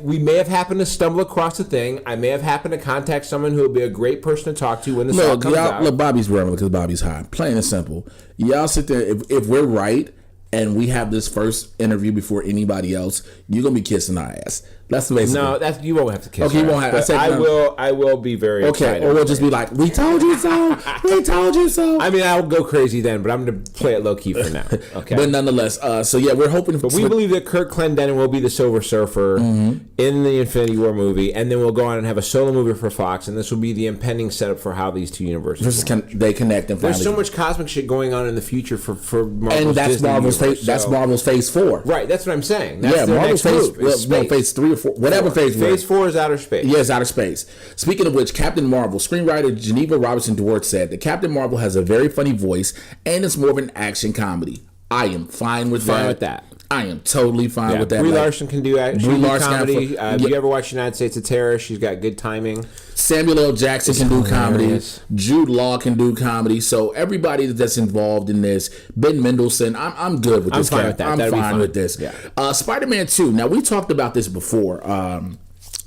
we may have happened to stumble across a thing. I may have happened to contact someone who will be a great person to talk to when this all comes out. Look, Bobby's running because Bobby's high. Plain and simple. Y'all sit there. If we're right, and we have this first interview before anybody else, you're going to be kissing our ass. That's basically. No, you won't have to kiss. Okay, you won't have. I will be very excited. Or we'll just be like, "We told you so. We told you so." I mean, I'll go crazy then, but I'm going to play it low key for now. Okay. But nonetheless, so yeah, we're hoping. But we believe that Kirk Clendenin will be the Silver Surfer mm-hmm. in the Infinity War movie, and then we'll go on and have a solo movie for Fox, and this will be the impending setup for how these two universes they connect. And there's so much cosmic shit going on in the future for Marvel's and that's Disney Marvel's universe, that's Marvel's Phase 4. Right, that's what I'm saying. That's their Marvel's next move. Phase 3 or 4, whatever phase. Phase 4 is outer space. Yeah, it's outer space. Speaking of which, Captain Marvel, screenwriter Geneva Robertson Dwart said that Captain Marvel has a very funny voice and it's more of an action comedy. I am fine with that. I am totally fine with that. Brie Like, Larson can do comedy. Have you ever watched United States of Terror? She's got good timing. Samuel L. Jackson can do comedy. Jude Law can do comedy. So everybody that's involved in this, Ben Mendelsohn, I'm good with this. I'm fine with that. I'm fine with this. Yeah. Spider-Man 2. Now, we talked about this before.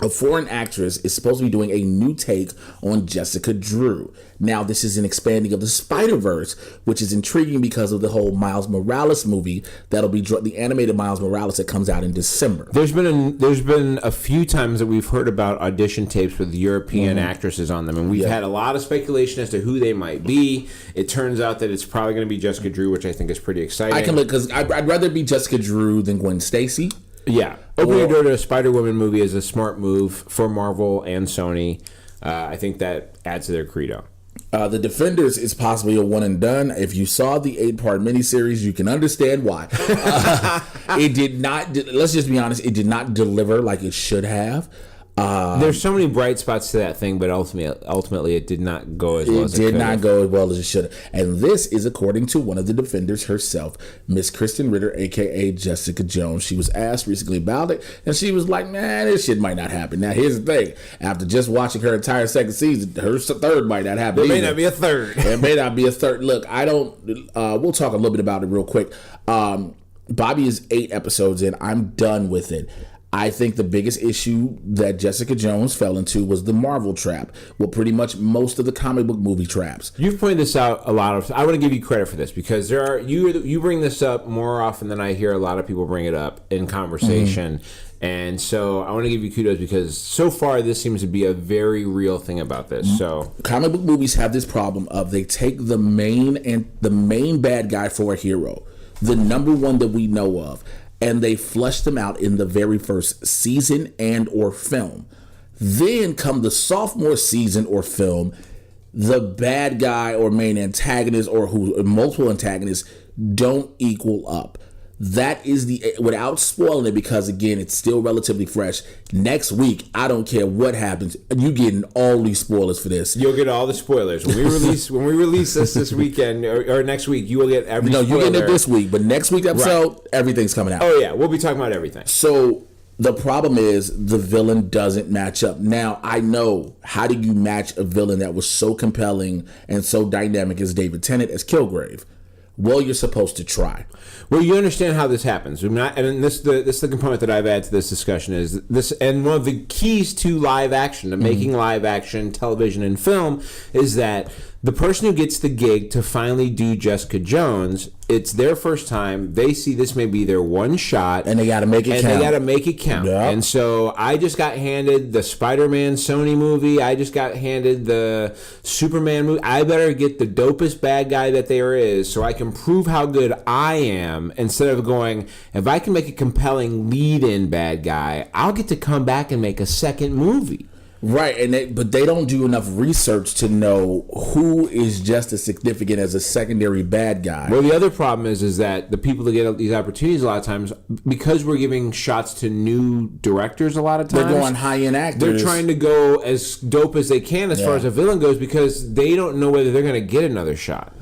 A foreign actress is supposed to be doing a new take on Jessica Drew. Now, this is an expanding of the Spider-Verse, which is intriguing because of the whole Miles Morales movie that'll be the animated Miles Morales that comes out in December. There's been a few times that we've heard about audition tapes with European actresses on them, and we've had a lot of speculation as to who they might be. It turns out that it's probably going to be Jessica Drew, which I think is pretty exciting. I can look because I'd rather be Jessica Drew than Gwen Stacy. Yeah. Opening your door to a Spider-Woman movie is a smart move for Marvel and Sony. I think that adds to their credo. The Defenders is possibly a one and done. If you saw the 8-part miniseries, you can understand why. It did not, let's just be honest, it did not deliver like it should have. There's so many bright spots to that thing, but ultimately it did not go as well as it could. It did not go as well as it should have. And this is according to one of the Defenders herself, Miss Kristen Ritter, a.k.a. Jessica Jones. She was asked recently about it, and she was like, man, this shit might not happen. Now, here's the thing. After just watching her entire second season, her third might not happen There may not be a third. There may not be a third. Look, we'll talk a little bit about it real quick. Bobby is 8 episodes in. I'm done with it. I think the biggest issue that Jessica Jones fell into was the Marvel trap. Well, pretty much most of the comic book movie traps. You've pointed this out a lot of. I want to give you credit for this because you bring this up more often than I hear a lot of people bring it up in conversation. And so I want to give you kudos because so far this seems to be a very real thing about this. So comic book movies have this problem of they take the main bad guy for a hero, the number one that we know of, and they flush them out in the very first season and or film. Then come the sophomore season or film, the bad guy or main antagonist or multiple antagonists don't equal up. That is without spoiling it, because again, it's still relatively fresh. Next week, I don't care what happens, you getting all these spoilers for this. You'll get all the spoilers when we release this weekend or next week. You will get every. No, spoiler. you're getting it this week, but next week's episode, everything's coming out. Oh yeah, we'll be talking about everything. So the problem is the villain doesn't match up. Now I know, how do you match a villain that was so compelling and so dynamic as David Tennant as Kilgrave? Well, you're supposed to try. Well, you understand how this happens. And this is the component that I've added to this discussion is this, and one of the keys to live action, to making live action television and film, is that the person who gets the gig to finally do Jessica Jones, it's their first time. They see this may be their one shot, and they got to make it count. Yep. And so I just got handed the Spider-Man Sony movie. I just got handed the Superman movie. I better get the dopest bad guy that there is, so I can prove how good I am. Instead of going, if I can make a compelling lead-in bad guy, I'll get to come back and make a second movie. Right, but they don't do enough research to know who is just as significant as a secondary bad guy. Well, the other problem is that the people that get these opportunities a lot of times, because we're giving shots to new directors a lot of times, they're going high-end actors. They're trying to go as dope as they can as far as a villain goes, because they don't know whether they're going to get another shot.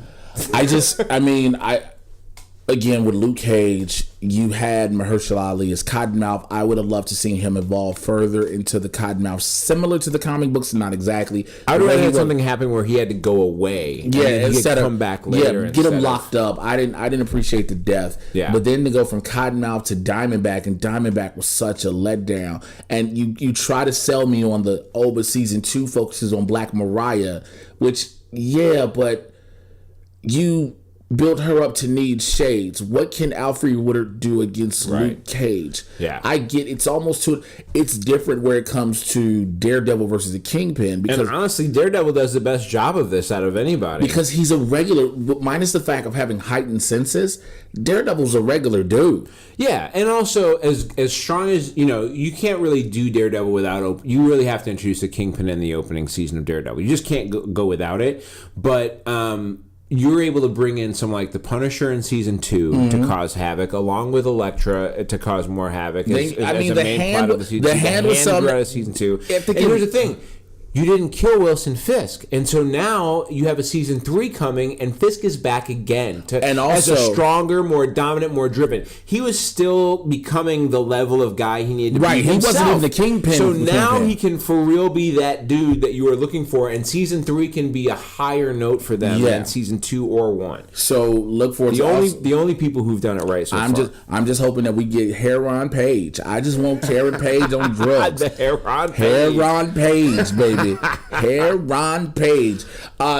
Again, with Luke Cage, you had Mahershala Ali as Cottonmouth. I would have loved to see him evolve further into the Cottonmouth, similar to the comic books, not exactly. I would have had something happen where he had to go away. Yeah, instead of come back later. Yeah, get him locked up. I didn't appreciate the death. Yeah. But then to go from Cottonmouth to Diamondback, and Diamondback was such a letdown. And you try to sell me on but season 2 focuses on Black Mariah, which but you built her up to need shades. What can Alfred Woodard do against Luke Cage? Yeah, I get it's different where it comes to Daredevil versus the Kingpin, because and honestly, Daredevil does the best job of this out of anybody, because he's a regular, minus the fact of having heightened senses. Daredevil's a regular dude. Yeah, and also as strong as you can't really do Daredevil without you really have to introduce the Kingpin in the opening season of Daredevil. You just can't go without it. But you're able to bring in some like the Punisher in season 2 to cause havoc, along with Elektra to cause more havoc. The hand was some of season 2. And here's the thing: you didn't kill Wilson Fisk. And so now you have a season 3 coming, and Fisk is back again And as also- a stronger, more dominant, more driven. He was still becoming the level of guy he needed to Right, be he wasn't himself. even the kingpin. So the now kingpin. he can for real be that dude that you were looking for, and season 3 can be a higher note for them Yeah. than season 2 or 1. So look forward The only people who've done it right so far. I'm just hoping that we get Heron Page. I just want Karen Page on drugs. The Heron Page. Heron Page, baby. Heron Page.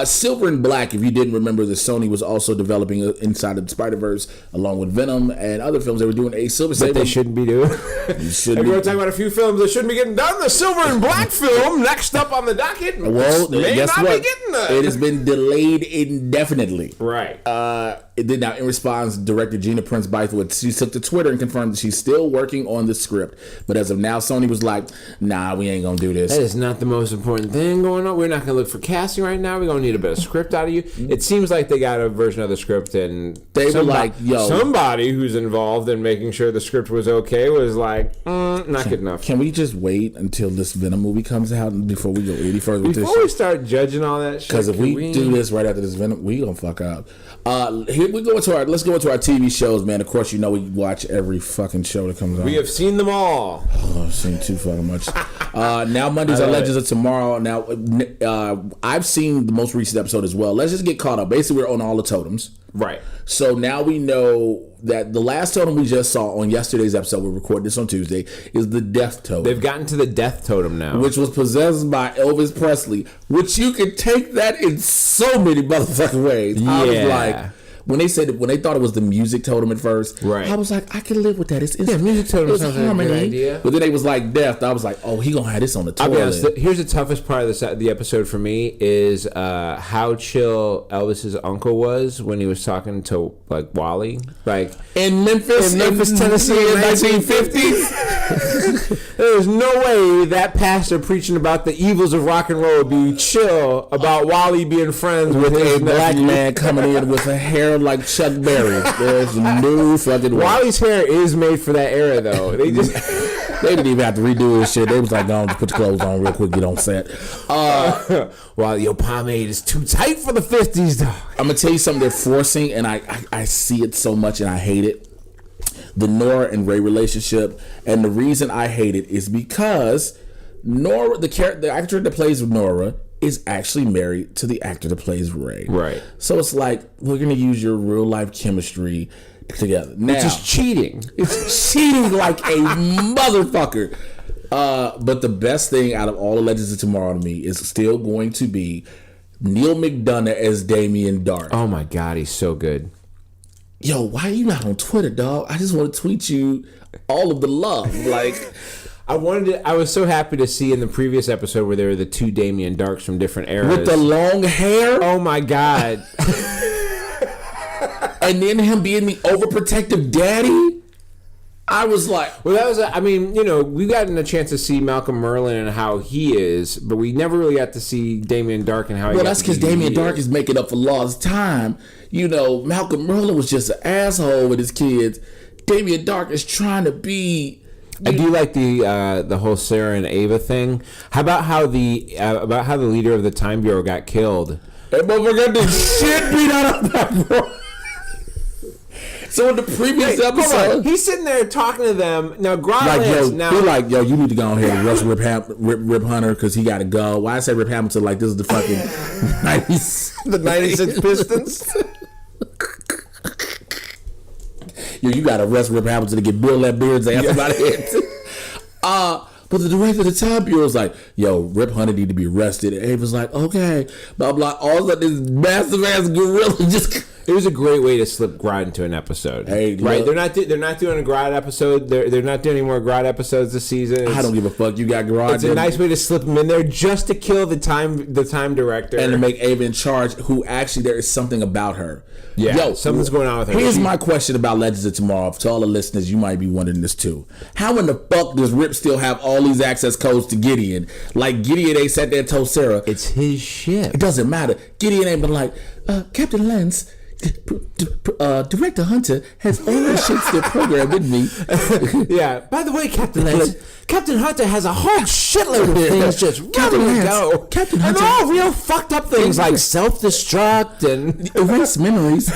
Silver and Black, if you didn't remember, that Sony was also developing inside of the Spider-Verse, along with Venom and other films. They were doing a Silver That Saber. they shouldn't be doing. You shouldn't Everyone be- talking about a few films that shouldn't be getting done. The Silver and Black film next up on the docket. Well, may guess not what? be getting done. It has been delayed indefinitely. Right. It did now. In response, director Gina Prince Bythewood, she took to Twitter and confirmed that she's still working on the script. But as of now, Sony was like, "Nah, we ain't gonna do this." That is not the most important thing going on. We're not going to look for casting right now. We're going to need a bit of script out of you. It seems like they got a version of the script, and They were like, "Yo." somebody who's involved in making sure the script was okay was like, not good enough. Can we just wait until this Venom movie comes out before we go any further with this Before we shit? start judging all that shit, Because if can we do this right after this Venom, we gonna fuck up. Here we go into our. Let's go into our TV shows, man. Of course, you know we watch every fucking show that comes on. we have seen them all. Oh, I've seen too fucking much. Now Mondays I are love Legends of Tomorrow. Now I've seen the most recent episode as well. Let's just get caught up. Basically, we're on all the totems. Right. So now we know that the last totem we just saw on yesterday's episode, we're recording this on Tuesday, is the death totem. They've gotten to the death totem now. Which was possessed by Elvis Presley, which you could take that in so many motherfucking ways. I was Yeah. like, when they thought it was the music totem at first, Right. I was like, I can live with that. It's music totem it's sounds like a good idea. But then they was like death. I was like, oh, he gonna have this on the I'll be toilet. honest. Here's the toughest part of the episode for me is how chill Elvis's uncle was when he was talking to like Wally, like in Memphis, Tennessee, in 1950. There's no way that pastor preaching about the evils of rock and roll would be chill about Wally being friends with with his a black nephew. man coming in with a hair like Chuck Berry. There's no fucking way. Wally's hair is made for that era, though. They just They didn't even have to redo his shit. They was like, "Go on, just put your clothes on real quick, get on set." While your pomade is too tight for the 50s, dog. I'm gonna tell you something they're forcing, and I see it so much, and I hate it. The Nora and Ray relationship, and the reason I hate it is because Nora, the actor that plays Nora, is actually married to the actor that plays Ray. Right. So it's like we're gonna use your real life chemistry together. Now, Which is cheating. it's cheating like a motherfucker. But the best thing out of all the Legends of Tomorrow to me is still going to be Neil McDonough as Damien Dark. Oh my God, he's so good. Yo, why are you not on Twitter, dog? I just want to tweet you all of the love. Like, I was so happy to see in the previous episode where there were the two Damien Darks from different eras. with the long hair, Oh my God. and then him being the overprotective daddy. I was like, Well, that was, we've gotten a chance to see Malcolm Merlin and how he is, but we never really got to see Damien Dark and how he well, got that's to because be who Damien he Dark is making up for lost time. You know, Malcolm Merlin was just an asshole with his kids. Damien Dark is trying to be. I do like the whole Sarah and Ava thing. How about how the leader of the Time Bureau got killed? That motherfucker got the shit beat out of that, bro. So in the previous Hold on. episode, He's sitting there talking to them. Now, like, yo, now, he like, yo, you need to go on here and rush Rip Hunter because he got to go. Why I say Rip Hamilton? Like, this is the fucking 90s, the 96 Pistons. Yo, you got to arrest Rip Hamilton to get Bill that Beard's ass about it. But the director of the Time Bureau was like, yo, Rip Hunter need to be arrested. And Ava's like, okay. Blah, blah. All of a sudden, this massive ass gorilla just... It was a great way to slip Grodd into an episode. Hey, right? look. They're not doing a Grodd episode. They're not doing any more Grodd episodes this season. I don't give a fuck. You got garage. It's a nice way to slip him in there just to kill the time director and to make Ava in charge, who actually there is something about her. Yeah, Yo, something's going on with her. Here's my question about Legends of Tomorrow. To all the listeners, you might be wondering this too. How in the fuck does Rip still have all these access codes to Gideon? Like Gideon ain't sat there and told Sarah. It's his ship. It doesn't matter. Gideon ain't been like, Captain Lance, Director Hunter has all the Shakespeare program with me. Yeah. By the way, Captain Lance, Captain Hunter has a whole shitload of things just Captain ready to Lance, go. Captain and Hunter, they're all real fucked up things like self-destruct and erase memories.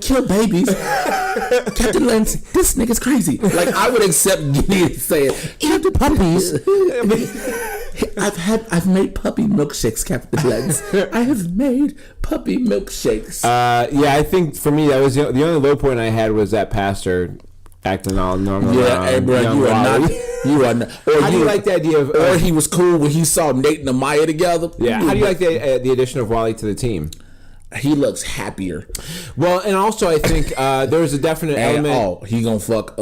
Kill babies. Captain Lance, this nigga's crazy. Like, I would accept Gideon saying, Captain Puppies. I've made puppy milkshakes, Captain Lance. I have made puppy milkshakes. yeah, I think for me that was the only low point I had was that pastor acting all normal. Yeah, hey, bro, you are not. You are not. Or How do you like the idea of? Or he was cool when he saw Nate and Amaya together. Yeah. How do you like the addition of Wally to the team? He looks happier. Well, and also I think there was a definite element. He gonna fuck.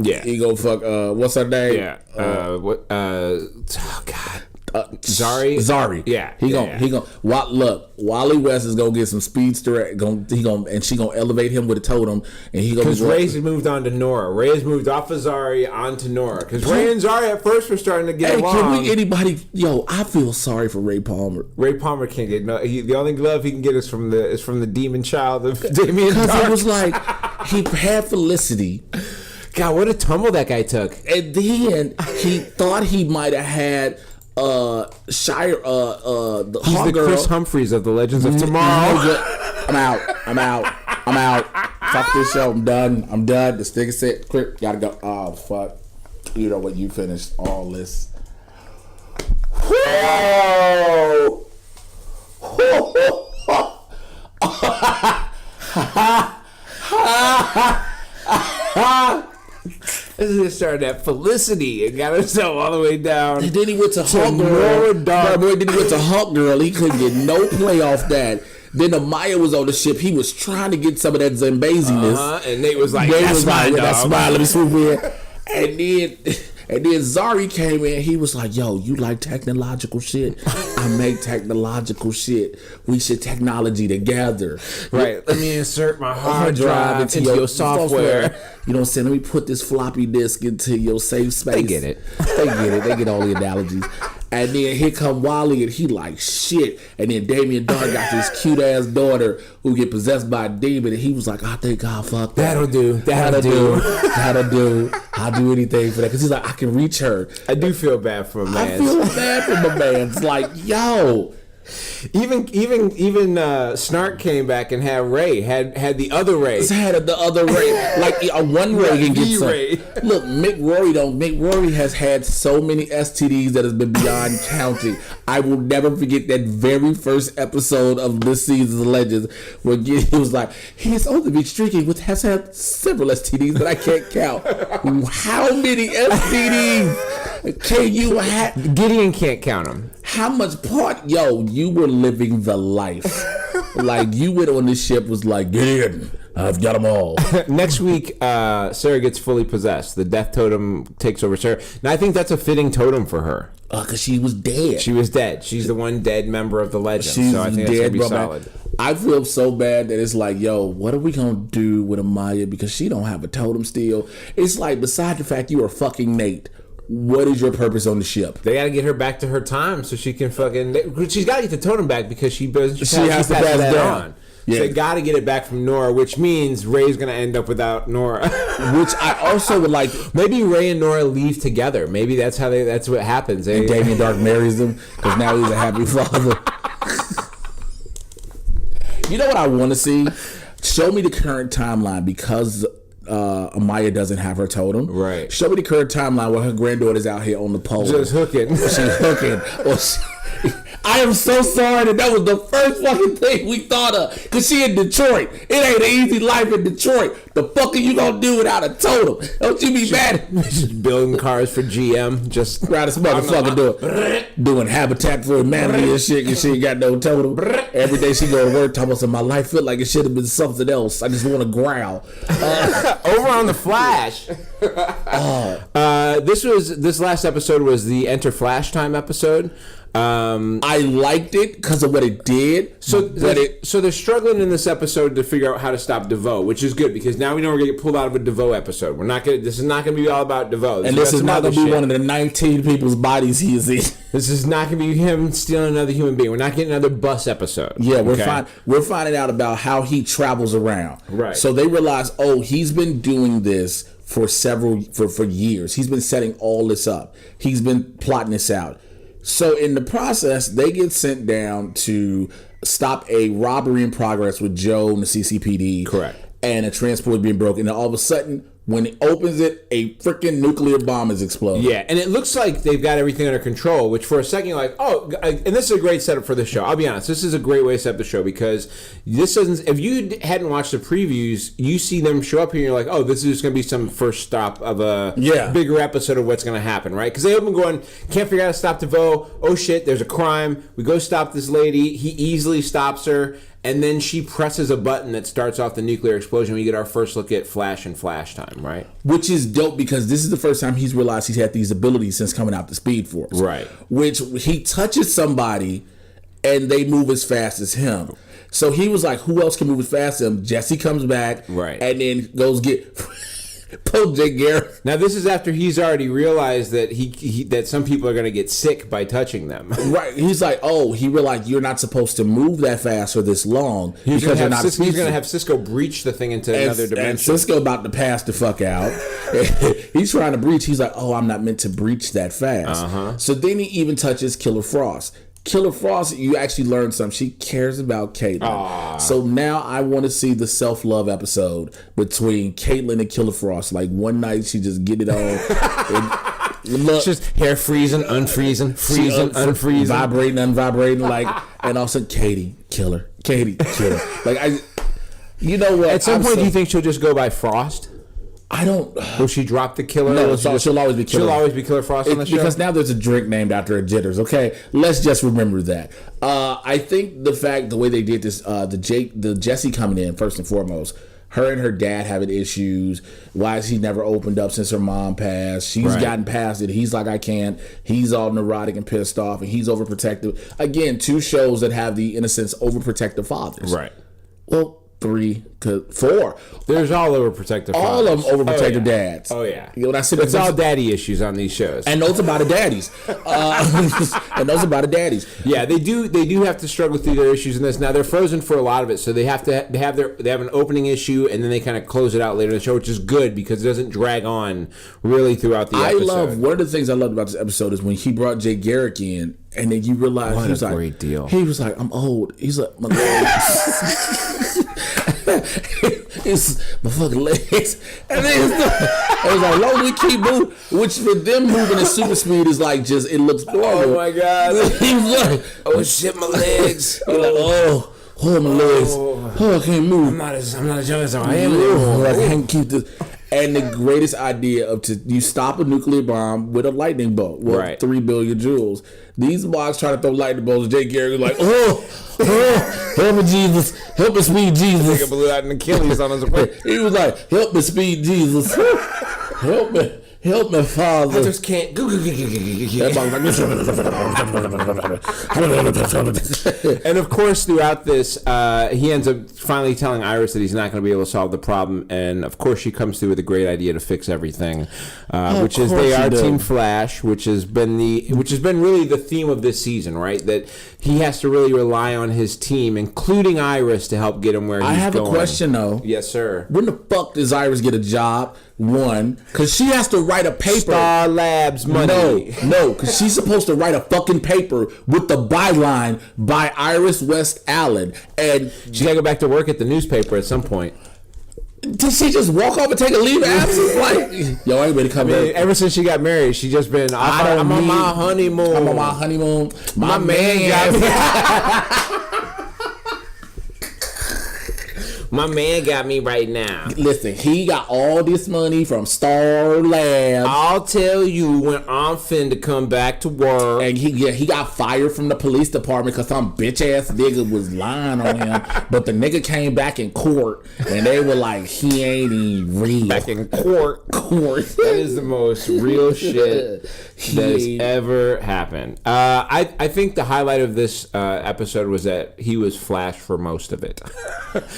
Yeah. He gonna fuck. What's her name? Yeah. What? Oh God. Zari. Yeah. He gonna. Look, Wally West is gonna get some speedster. And she gonna elevate him with a totem. And he gonna. Because Ray's moved on to Nora. Ray has moved off of Zari onto Nora. Because Ray and Zari at first were starting to get along. I feel sorry for Ray Palmer. Ray Palmer can't get the only glove he can get is from the demon child of Damien Dark. Because it was like he had Felicity. God, what a tumble that guy took. And then he thought he might have had Shire the He's Hawk the Girl. Chris Humphreys of the Legends of Tomorrow. I'm out. Fuck this show. I'm done. The sticker set. Quick, gotta go. Oh fuck. You know what? You finished all this. Whoa! This is started at Felicity and got himself all the way down. And then he went to Hawk Girl. Then he went to Hawk Girl. He couldn't get no play off that. Then Amaya was on the ship. He was trying to get some of that Zambaziness. And Nate was like, that's mine, dog. That's mine. Let me swoop in. And then Zari came in. He was like, yo, you like technological shit? I make technological shit. We should technology together. Right. Let me insert my hard drive into your software. You know what I'm saying? Let me put this floppy disk into your safe space. They get it. They get all the analogies. And then here come Wally, and he like shit. And then Damien Dark got this cute ass daughter who get possessed by a demon, and he was like, I think I'll fuck that. That'll do. I'll do anything for that, because he's like, I can reach her. I do feel bad for a man. I feel bad for my man. It's like, yo. Even Snark came back and had Ray had the other Ray. Had the other Ray, like one Ray can get some. Ray. Look, Mick Rory has had so many STDs that has been beyond counting. I will never forget that very first episode of this season's Legends where he was like, he has only been streaking with has had several STDs that I can't count. How many STDs can you have? Gideon can't count them. How much part? Yo, you were living the life. Like, you went on this ship, was like, get in. I've got them all. Next week, Sarah gets fully possessed. The death totem takes over Sarah. And I think that's a fitting totem for her. Because she was dead. She was dead. She's the one dead member of the Legend. So I think that's going to be solid. I feel so bad that it's like, yo, what are we going to do with Amaya? Because she don't have a totem still. It's like, beside the fact you are fucking Nate, what is your purpose on the ship? They got to get her back to her time so she can fucking... She's got to get the totem back because she has to pass that on. Yeah. So they got to get it back from Nora, which means Ray's going to end up without Nora. Which I also would like... Maybe Ray and Nora leave together. Maybe that's what happens. And Damien Dark marries them because now he's a happy father. You know what I want to see? Show me the current timeline because... Amaya doesn't have her totem. Right. Show me the current timeline where her granddaughter's out here on the pole. Just hooking. She's hooking. I am so sorry that was the first fucking thing we thought of. Because she in Detroit. It ain't an easy life in Detroit. The fuck are you going to do without a totem? Don't you be mad? Just building cars for GM. Just right, this motherfucker doing Habitat for Humanity and shit. And she ain't got no totem. Every day she go to work talking about my life feel like it should have been something else. I just want to growl. Over on the Flash. This last episode was the Enter Flash Time episode. I liked it because of what it did. So they're struggling in this episode to figure out how to stop DeVoe, which is good because now we know we're gonna get pulled out of a DeVoe episode. This is not gonna be all about DeVoe. And this is not gonna be one of the 19 people's bodies he is in. This is not gonna be him stealing another human being. We're not getting another bus episode. Yeah, we're finding out about how he travels around. Right. So they realize, he's been doing this for years. He's been setting all this up. He's been plotting this out. So in the process, they get sent down to stop a robbery in progress with Joe and the CCPD. Correct. And a transport being broken. And all of a sudden, when it opens it, a freaking nuclear bomb is exploding. Yeah, and it looks like they've got everything under control, which for a second you're like, and this is a great setup for the show. I'll be honest, this is a great way to set up the show because this doesn't, if you hadn't watched the previews, you see them show up here and you're like, this is just going to be some first stop of a bigger episode of what's going to happen, right? Because they open going, can't figure out how to stop DeVoe. Oh shit, there's a crime. We go stop this lady. He easily stops her. And then she presses a button that starts off the nuclear explosion. We get our first look at Flash and Flash time, right? Which is dope because this is the first time he's realized he's had these abilities since coming out the Speed Force. Right. Which he touches somebody and they move as fast as him. So he was like, who else can move as fast as him? Jesse comes back. Right. And then goes get... Pope Jay Garrett. Now this is after he's already realized that that some people are going to get sick by touching them. Right. He's like, he realized you're not supposed to move that fast for this long because you're not. He's going to have Cisco breach the thing into another dimension. And Cisco about to pass the fuck out. He's trying to breach. He's like, I'm not meant to breach that fast. So then he even touches Killer Frost. Killer Frost, you actually learn something. She cares about Caitlin. So now I want to see the self-love episode between Caitlin and Killer Frost. Like one night she just get it on. It's just hair freezing, unfreezing, unfreezing. Vibrating, unvibrating. And also Katie, killer. Like, you know what? At some point, do you think she'll just go by Frost? I don't. Will she drop the killer? No, she'll always be Killer. She'll always be Killer Frost on the show? Because now there's a drink named after her jitters, okay? Let's just remember that. I think the way they did this, the Jesse coming in, first and foremost, her and her dad having issues. Why has he never opened up since her mom passed? She's gotten past it. He's like, I can't. He's all neurotic and pissed off, and he's overprotective. Again, two shows that have the, in a sense, overprotective fathers. Right. Well, 3, 4. There's all overprotective fathers. All of them overprotective dads. Oh yeah. You know what I said? It's all daddy issues on these shows. And those are about the daddies. Yeah, they do have to struggle through their issues in this. Now they're frozen for a lot of it, so they have an opening issue and then they kind of close it out later in the show, which is good because it doesn't drag on really throughout the episode. One of the things I loved about this episode is when he brought Jay Garrick in, and then you realize he was like, great deal. He was like, I'm old. He's like, my legs. It's my fucking legs. And then it was like, long as we keep moving, which for them moving at super speed is like just, it looks normal. Oh my God. He was like, oh shit, my legs. He's like, oh my legs. Oh, I can't move. I'm not as young as I am. Like, I can't keep this. And the greatest idea you stop a nuclear bomb with a lightning bolt with 3 billion joules. These blocks trying to throw lightning bolts. Jay Garrick was like, help me, Jesus. Help me, speed Jesus. Nigga blew out an Achilles on his way. He was like, help me, speed Jesus. Help me. Help me, Father. I just can't. And of course, throughout this, he ends up finally telling Iris that he's not going to be able to solve the problem. And of course, she comes through with a great idea to fix everything, which is they are Team Flash, which has been really the theme of this season, right? That he has to really rely on his team, including Iris, to help get him where he's going. I have a question though. Yes, sir. When the fuck does Iris get a job? One, because she has to write a paper. Star Labs money. No, because she's supposed to write a fucking paper with the byline by Iris West Allen, and she gotta go back to work at the newspaper at some point. Did she just walk off and take a leave of absence? Like, yo, I ain't ready to come back. Ever since she got married, she just been. I'm on my honeymoon. I'm on my honeymoon. My man got me. My man got me right now. Listen, he got all this money from Star Labs. I'll tell you when I'm finna come back to work. And he got fired from the police department because some bitch ass nigga was lying on him. But the nigga came back in court and they were like, he ain't even real. Back in court. That is the most real shit that has ever happened. I think the highlight of this episode was that he was Flash for most of it.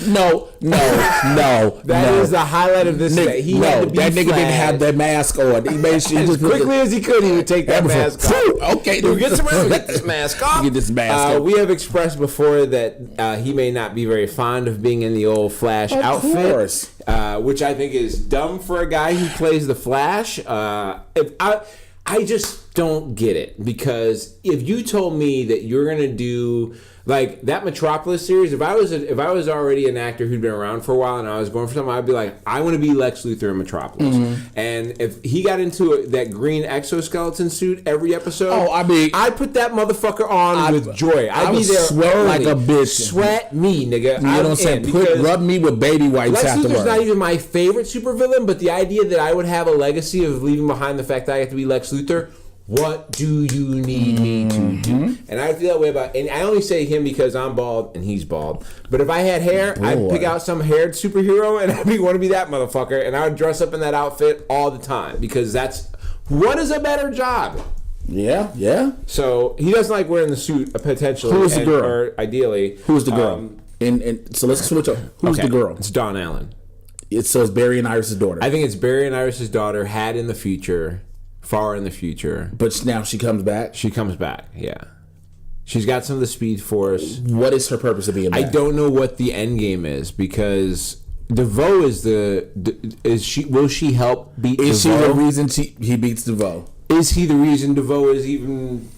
No. That is the highlight of this. Nigga, He had to be that nigga Flash. didn't have that mask on. He made sure As quickly as he could, he would take that mask off. Okay, Dude, get this mask off. Get this mask off. We have expressed before that he may not be very fond of being in the old Flash outfit. Course. Which I think is dumb for a guy who plays the Flash. I just don't get it, because if you told me that you're gonna do like that Metropolis series, if I was already an actor who'd been around for a while and I was going for something, I'd be like, I want to be Lex Luthor in Metropolis. And if he got into that green exoskeleton suit every episode, I'd put that motherfucker on with joy. I'd be there sweat early. like a bitch. Sweat me, nigga. You know what I'm saying? Rub me with baby wipes Lex afterwards. Luthor's not even my favorite supervillain, but the idea that I would have a legacy of leaving behind the fact that I have to be Lex Luthor, what do you need me to do? And I feel that way about, and I only say him because I'm bald and he's bald. But if I had hair, I'd pick out some haired superhero and I'd want to be that motherfucker, and I would dress up in that outfit all the time, because what is a better job? Yeah. So he doesn't like wearing the suit potentially. Who's the girl? Or ideally. Who's the girl? And so let's switch up. Who's the girl? It's Dawn Allen. So it's Barry and Iris' daughter. I think it's Barry and Iris' daughter, had in the future. Far in the future. But now she comes back? She comes back, yeah. She's got some of the Speed Force. What is her purpose of being back? I don't know what the end game is, because DeVoe will she help beat DeVoe? Is she the reason he beats DeVoe? Is he the reason DeVoe is even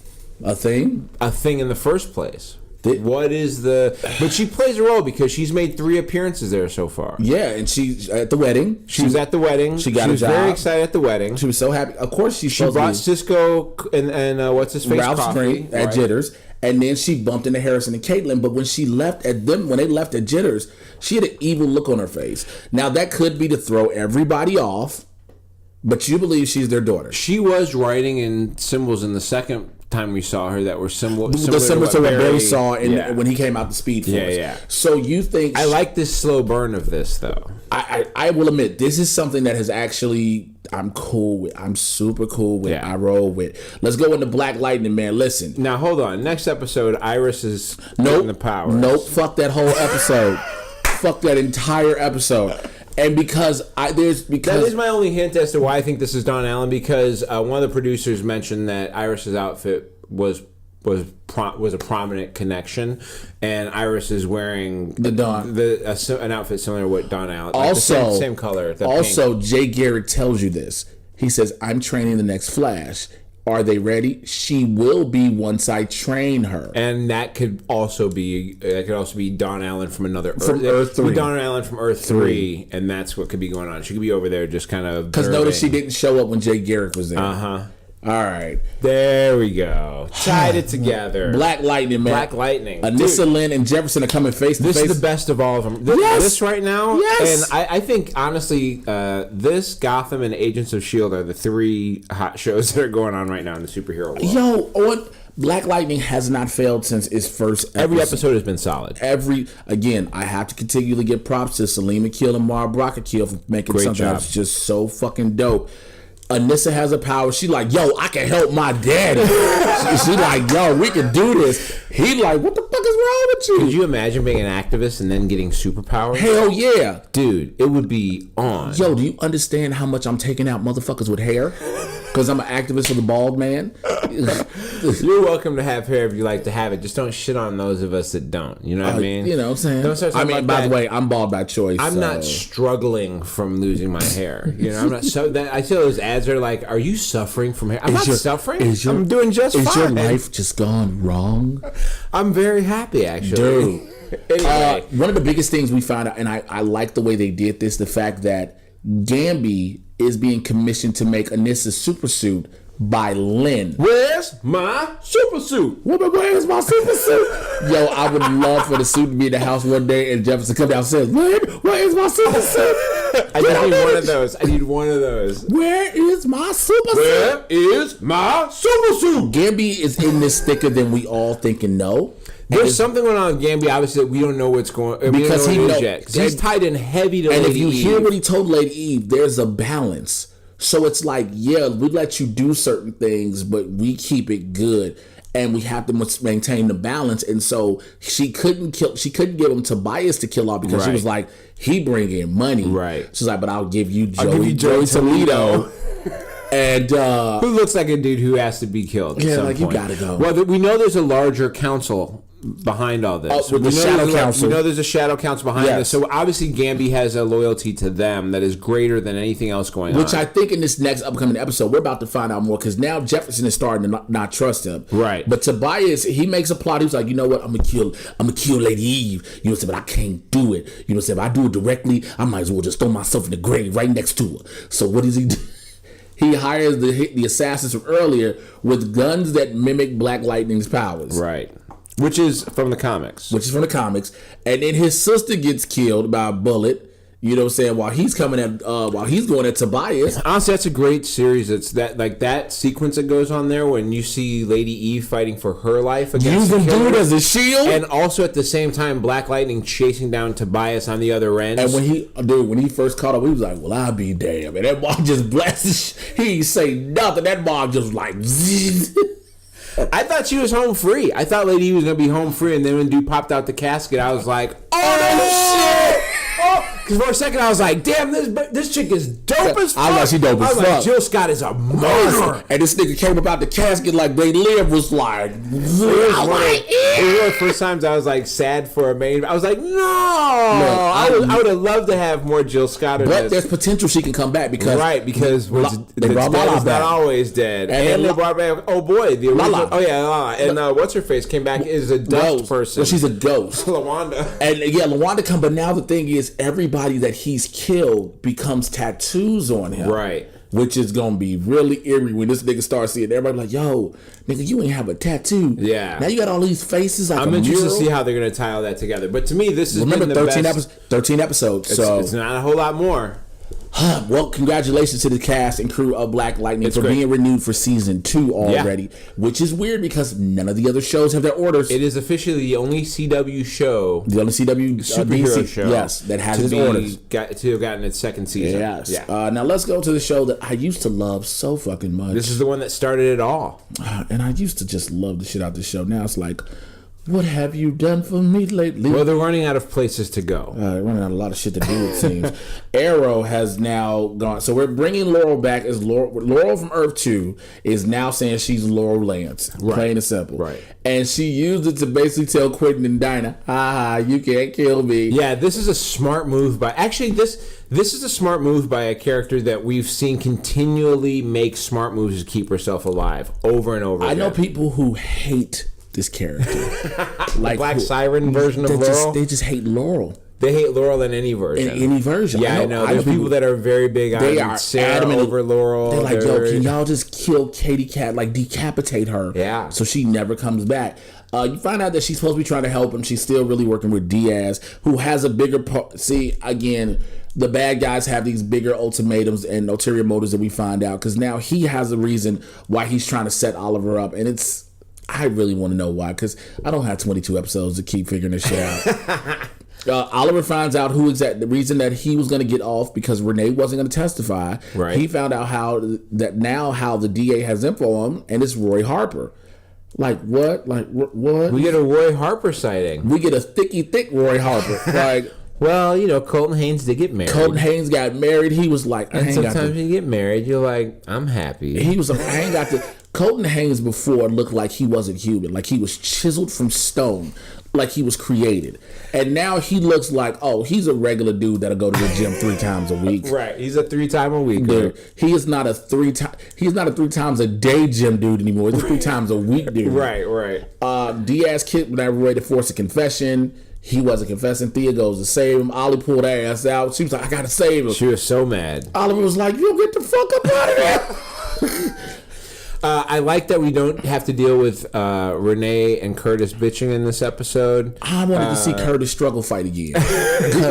a thing? A thing in the first place? What is but she plays a role because she's made 3 appearances there so far. Yeah, and she's at the wedding. She was at the wedding. She got She a was job. very excited at the wedding. She was so happy. Of course, she brought Cisco and what's his face, Ralph coffee String at Jitters, and then she bumped into Harrison and Caitlin. But when they left at Jitters, she had an evil look on her face. Now that could be to throw everybody off, but you believe she's their daughter. She was writing in symbols in the second time we saw her that were similar to what Barry saw when he came out the Speed Force. Yeah. So you think... I like this slow burn of this, though. I will admit, this is something that has actually... I'm cool with. I'm super cool with. Yeah. I roll with. Let's go into Black Lightning, man. Listen. Now, hold on. Next episode, Iris is getting the powers. Nope. Fuck that whole episode. Fuck that entire episode. And because that is my only hint as to why I think this is Dawn Allen, because one of the producers mentioned that Iris's outfit was a prominent connection, and Iris is wearing an outfit similar to what Dawn Allen, like also same color. Also, Jay Garrick tells you this. He says, "I'm training the next Flash. Are they ready? She will be once I train her." And that could also be Dawn Allen from another Earth. From Earth 3. Dawn Allen from Earth 3, and that's what could be going on. She could be over there just kind of... Because notice she didn't show up when Jay Garrick was there. Uh-huh. All right. There we go. Tied it together. Black Lightning, man. Black Lightning. Anissa Lynn and Jefferson are coming face to face. This is the best of all of them. This right now. Yes. And I think, honestly, this, Gotham, and Agents of S.H.I.E.L.D. are the 3 hot shows that are going on right now in the superhero world. Black Lightning has not failed since its first episode. Every episode has been solid. Again, I have to continually give props to Salim Akil and Mara Brock-Akil for making something that's just so fucking dope. Anissa has a power. She like, yo, I can help my daddy. she like, yo, we can do this. He like, what the fuck is wrong with you? Could you imagine being an activist and then getting superpowers? Hell yeah. Dude, it would be on. Yo, do you understand how much I'm taking out motherfuckers with hair? Because I'm an activist for the bald man. You're welcome to have hair if you like to have it. Just don't shit on those of us that don't. You know what I mean? You know what I'm saying? By the way, I'm bald by choice. I'm not struggling from losing my hair. You know, I'm not. I see those ads are like, "Are you suffering from hair?" I'm not suffering. I'm doing just fine. Is your life just gone wrong? I'm very happy, actually. Dude. Anyway. One of the biggest things we found out, and I like the way they did this, the fact that Gamby is being commissioned to make Anissa's super suit, by Lynn. Where's my super suit? Where's my super suit? Yo, I would love for the suit to be in the house one day and Jefferson come downstairs. Where is my super suit? I just need one of those. I need one of those. Where is my super suit? Where is my super suit? Gambi is in this thicker than we all think and know. There's something going on with Gambi, obviously, that we don't know what's going on. Because we don't know he what it is yet. 'Cause he's tied in heavy to And Lady if you Eve. hear what he told Lady Eve, there's a balance. So it's like, yeah, we let you do certain things, but we keep it good. And we have to maintain the balance. And so she couldn't give him Tobias to kill off because she was like, he bring in money. Right. She's like, but I'll give you Joey Toledo. And who looks like a dude who has to be killed. yeah, at some like point. you gotta go. Well, we know there's a larger council behind all this. With the Shadow Council. We know there's a Shadow Council behind Yes. this. So obviously Gambi has a loyalty to them that is greater than anything else going on. Which I think in this next upcoming episode, we're about to find out more because now Jefferson is starting to not trust him. Right. But Tobias, he makes a plot. He's like, you know what? I'm gonna kill Lady Eve. You know what I'm saying? But I can't do it. You know what I'm saying? If I do it directly, I might as well just throw myself in the grave right next to her. So what does he do? He hires the assassins from earlier with guns that mimic Black Lightning's powers. Right. Which is from the comics. And then his sister gets killed by a bullet. You know what I'm saying? While he's going at Tobias. Honestly, that's a great series. It's that sequence that goes on there when you see Lady Eve fighting for her life against Using the killer, dude as a shield. and also at the same time Black Lightning chasing down Tobias on the other end. And when he first caught up, he was like, well, I'll be damned. And that mom just blasted. He ain't say nothing. That mom just like, zzz. I thought she was home free. I thought Lady Eve was gonna be home free, and then when dude popped out the casket, I was like, "Oh shit!" Because for a second I was like, "Damn, this chick is dope as fuck." I was like, she dope as I was like, fuck. Jill Scott is a murderer. And this nigga came about the casket like they live was like, It was one of the first times I was like sad for a main. I was like, no, I would have loved to have more Jill Scott in but this. there's potential she can come back because They brought dead Lala is back. not always dead, And they then brought back. Oh boy, the original. Lala. Oh yeah, Lala. And what's her face came back is a dust person. Well, she's a ghost. Lawanda. And yeah, Lawanda come, but now the thing is, everybody that he's killed becomes tattoos on him. Right. Which is gonna be really eerie when this nigga starts seeing everybody like, yo, nigga, you ain't have a tattoo. Yeah. Now you got all these faces like I'm a interested mural. to see how they're gonna tie all that together. But to me, this is Remember, the 13 episodes. So it's not a whole lot more. well, congratulations to the cast and crew of Black Lightning for great. being renewed for season 2 already, which is weird because none of the other shows have their orders. It is officially the only CW show, The only CW superhero show, yes, that has to its orders. to have gotten its second season. Yes. Yeah. Now let's go to the show that I used to love so fucking much. This is the one that started it all. And I used to just love the shit out of this show. Now it's like, what have you done for me lately? Well, they're running out of places to go. Running out of a lot of shit to do, it seems. Arrow has now gone. So we're bringing Laurel back as Laurel from Earth 2 is now saying she's Laurel Lance. Plain and simple. Right. And she used it to basically tell Quentin and Dinah, you can't kill me. Yeah, this is a smart move by... Actually, this is a smart move by a character that we've seen continually make smart moves to keep herself alive over and over again. I know people who hate this character. Like Black Siren version of Laurel? They just hate Laurel. They hate Laurel in any version. In any version. Yeah, I know. There's people that are very big on Sarah adamant over Laurel. They're like, yo, can y'all just kill Katie Cat, like decapitate her? Yeah. So she never comes back. You find out that she's supposed to be trying to help him. She's still really working with Diaz, who has a bigger part. See, again, the bad guys have these bigger ultimatums and ulterior motives that we find out, because now he has a reason why he's trying to set Oliver up. And I really want to know why, because I don't have 22 episodes to keep figuring this shit out. Oliver finds out the reason that he was going to get off because Renee wasn't going to testify. Right. He found out how the DA has info on him, and it's Roy Harper. Like what? Like what? We get a Roy Harper sighting. We get a thick Roy Harper. Like, well, Colton Haynes did get married. Colton Haynes got married. He was like, and sometimes you get married, you're like, I'm happy. He was like, I ain't got to. Colton Haynes before looked like he wasn't human, like he was chiseled from stone, like he was created. And now he looks like, he's a regular dude that'll go to the gym 3 times a week. Right, he's a 3-time a week dude. He is not a 3 times a day gym dude anymore. He's a 3 times a week dude. Right. Diaz kicked Ready to force a confession. He wasn't confessing. Thea goes to save him. Ollie pulled her ass out. She was like, I gotta save him. She was so mad. Oliver was like, you get the fuck up out of there. I like that we don't have to deal with Renee and Curtis bitching in this episode. I wanted to see Curtis struggle fight again.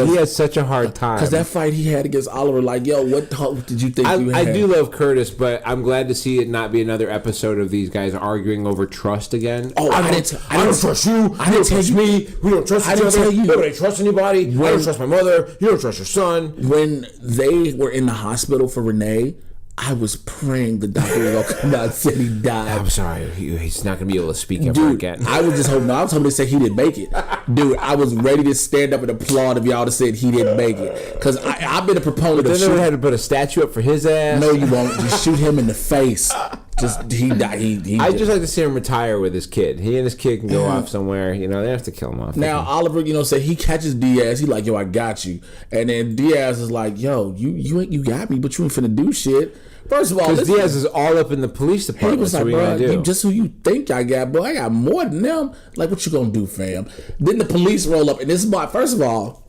He had such a hard time. Because that fight he had against Oliver, like, yo, what did you think you had? I do love Curtis, but I'm glad to see it not be another episode of these guys arguing over trust again. Oh, I don't trust you. I don't trust me. We don't trust each other. Nobody trusts anybody. I don't trust my mother. You don't trust your son. When they were in the hospital for Renee, I was praying the doctor was going to come out and say he died. I'm sorry. He's not going to be able to speak ever again. I was just hoping. I was hoping to say he didn't make it. Dude, I was ready to stand up and applaud if y'all had said he didn't make it. Because I've been a proponent of shooting. Then they had to put a statue up for his ass. No, you won't. Just shoot him in the face. Just he died. I'd just like to see him retire with his kid. He and his kid can go off somewhere. You know, they have to kill him off. Now Oliver, say he catches Diaz. He like, yo, I got you. And then Diaz is like, yo, you got me, but you ain't finna do shit. First of all, because Diaz is all up in the police department. He was like, bro, you just who you think I got, bro. I got more than them. Like, what you gonna do, fam? Then the police roll up, and this is why. First of all,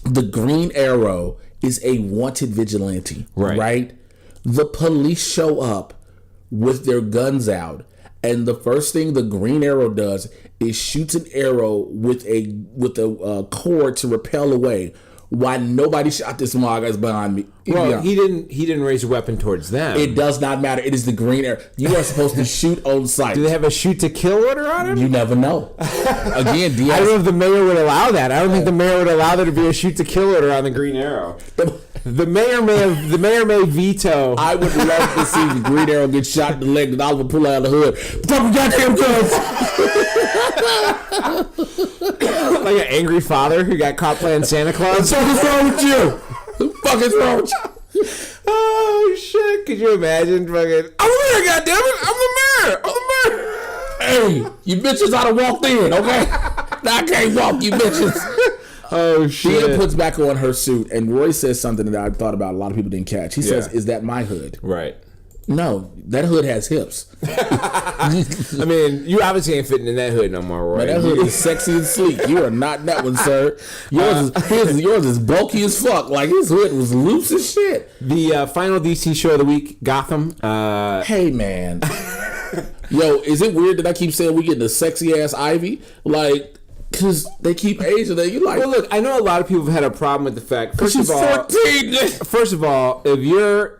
the Green Arrow is a wanted vigilante, right? The police show up with their guns out, and the first thing the Green Arrow does is shoots an arrow with a cord to repel away. Why nobody shot this small guys behind me? Well, he didn't raise a weapon towards them. It does not matter. It is the Green Arrow. You are supposed to shoot on sight. Do they have a shoot to kill order on him? You never know. Again, Diaz, I don't know if the mayor would allow that. I don't think the mayor would allow there to be a shoot to kill order on the Green Arrow. The mayor may veto. I would love to see the Green Arrow get shot in the leg and Oliver pull out of the hood. Fucking goddamn guns. Like an angry father who got caught playing Santa Claus. What's wrong with you? What the fuck is wrong with you? Oh shit! Could you imagine fucking? I'm the mayor, goddammit! I'm the mayor. Hey, you bitches ought to walk in, okay? I can't walk, you bitches. Oh shit! Tia puts back on her suit, and Roy says something that I thought about. A lot of people didn't catch. He says, "Is that my hood?" Right. No, that hood has hips. I mean, you obviously ain't fitting in that hood no more, Roy. Man, that hood is sexy and sleek. You are not in that one, sir. Yours is bulky as fuck. Like, his hood was loose as shit. The final DC show of the week, Gotham. Hey, man. Yo, is it weird that I keep saying we get the sexy ass Ivy? Like, because they keep aging that. You like. Well, look, I know a lot of people have had a problem with the fact. First of all, 14. First of all, if you're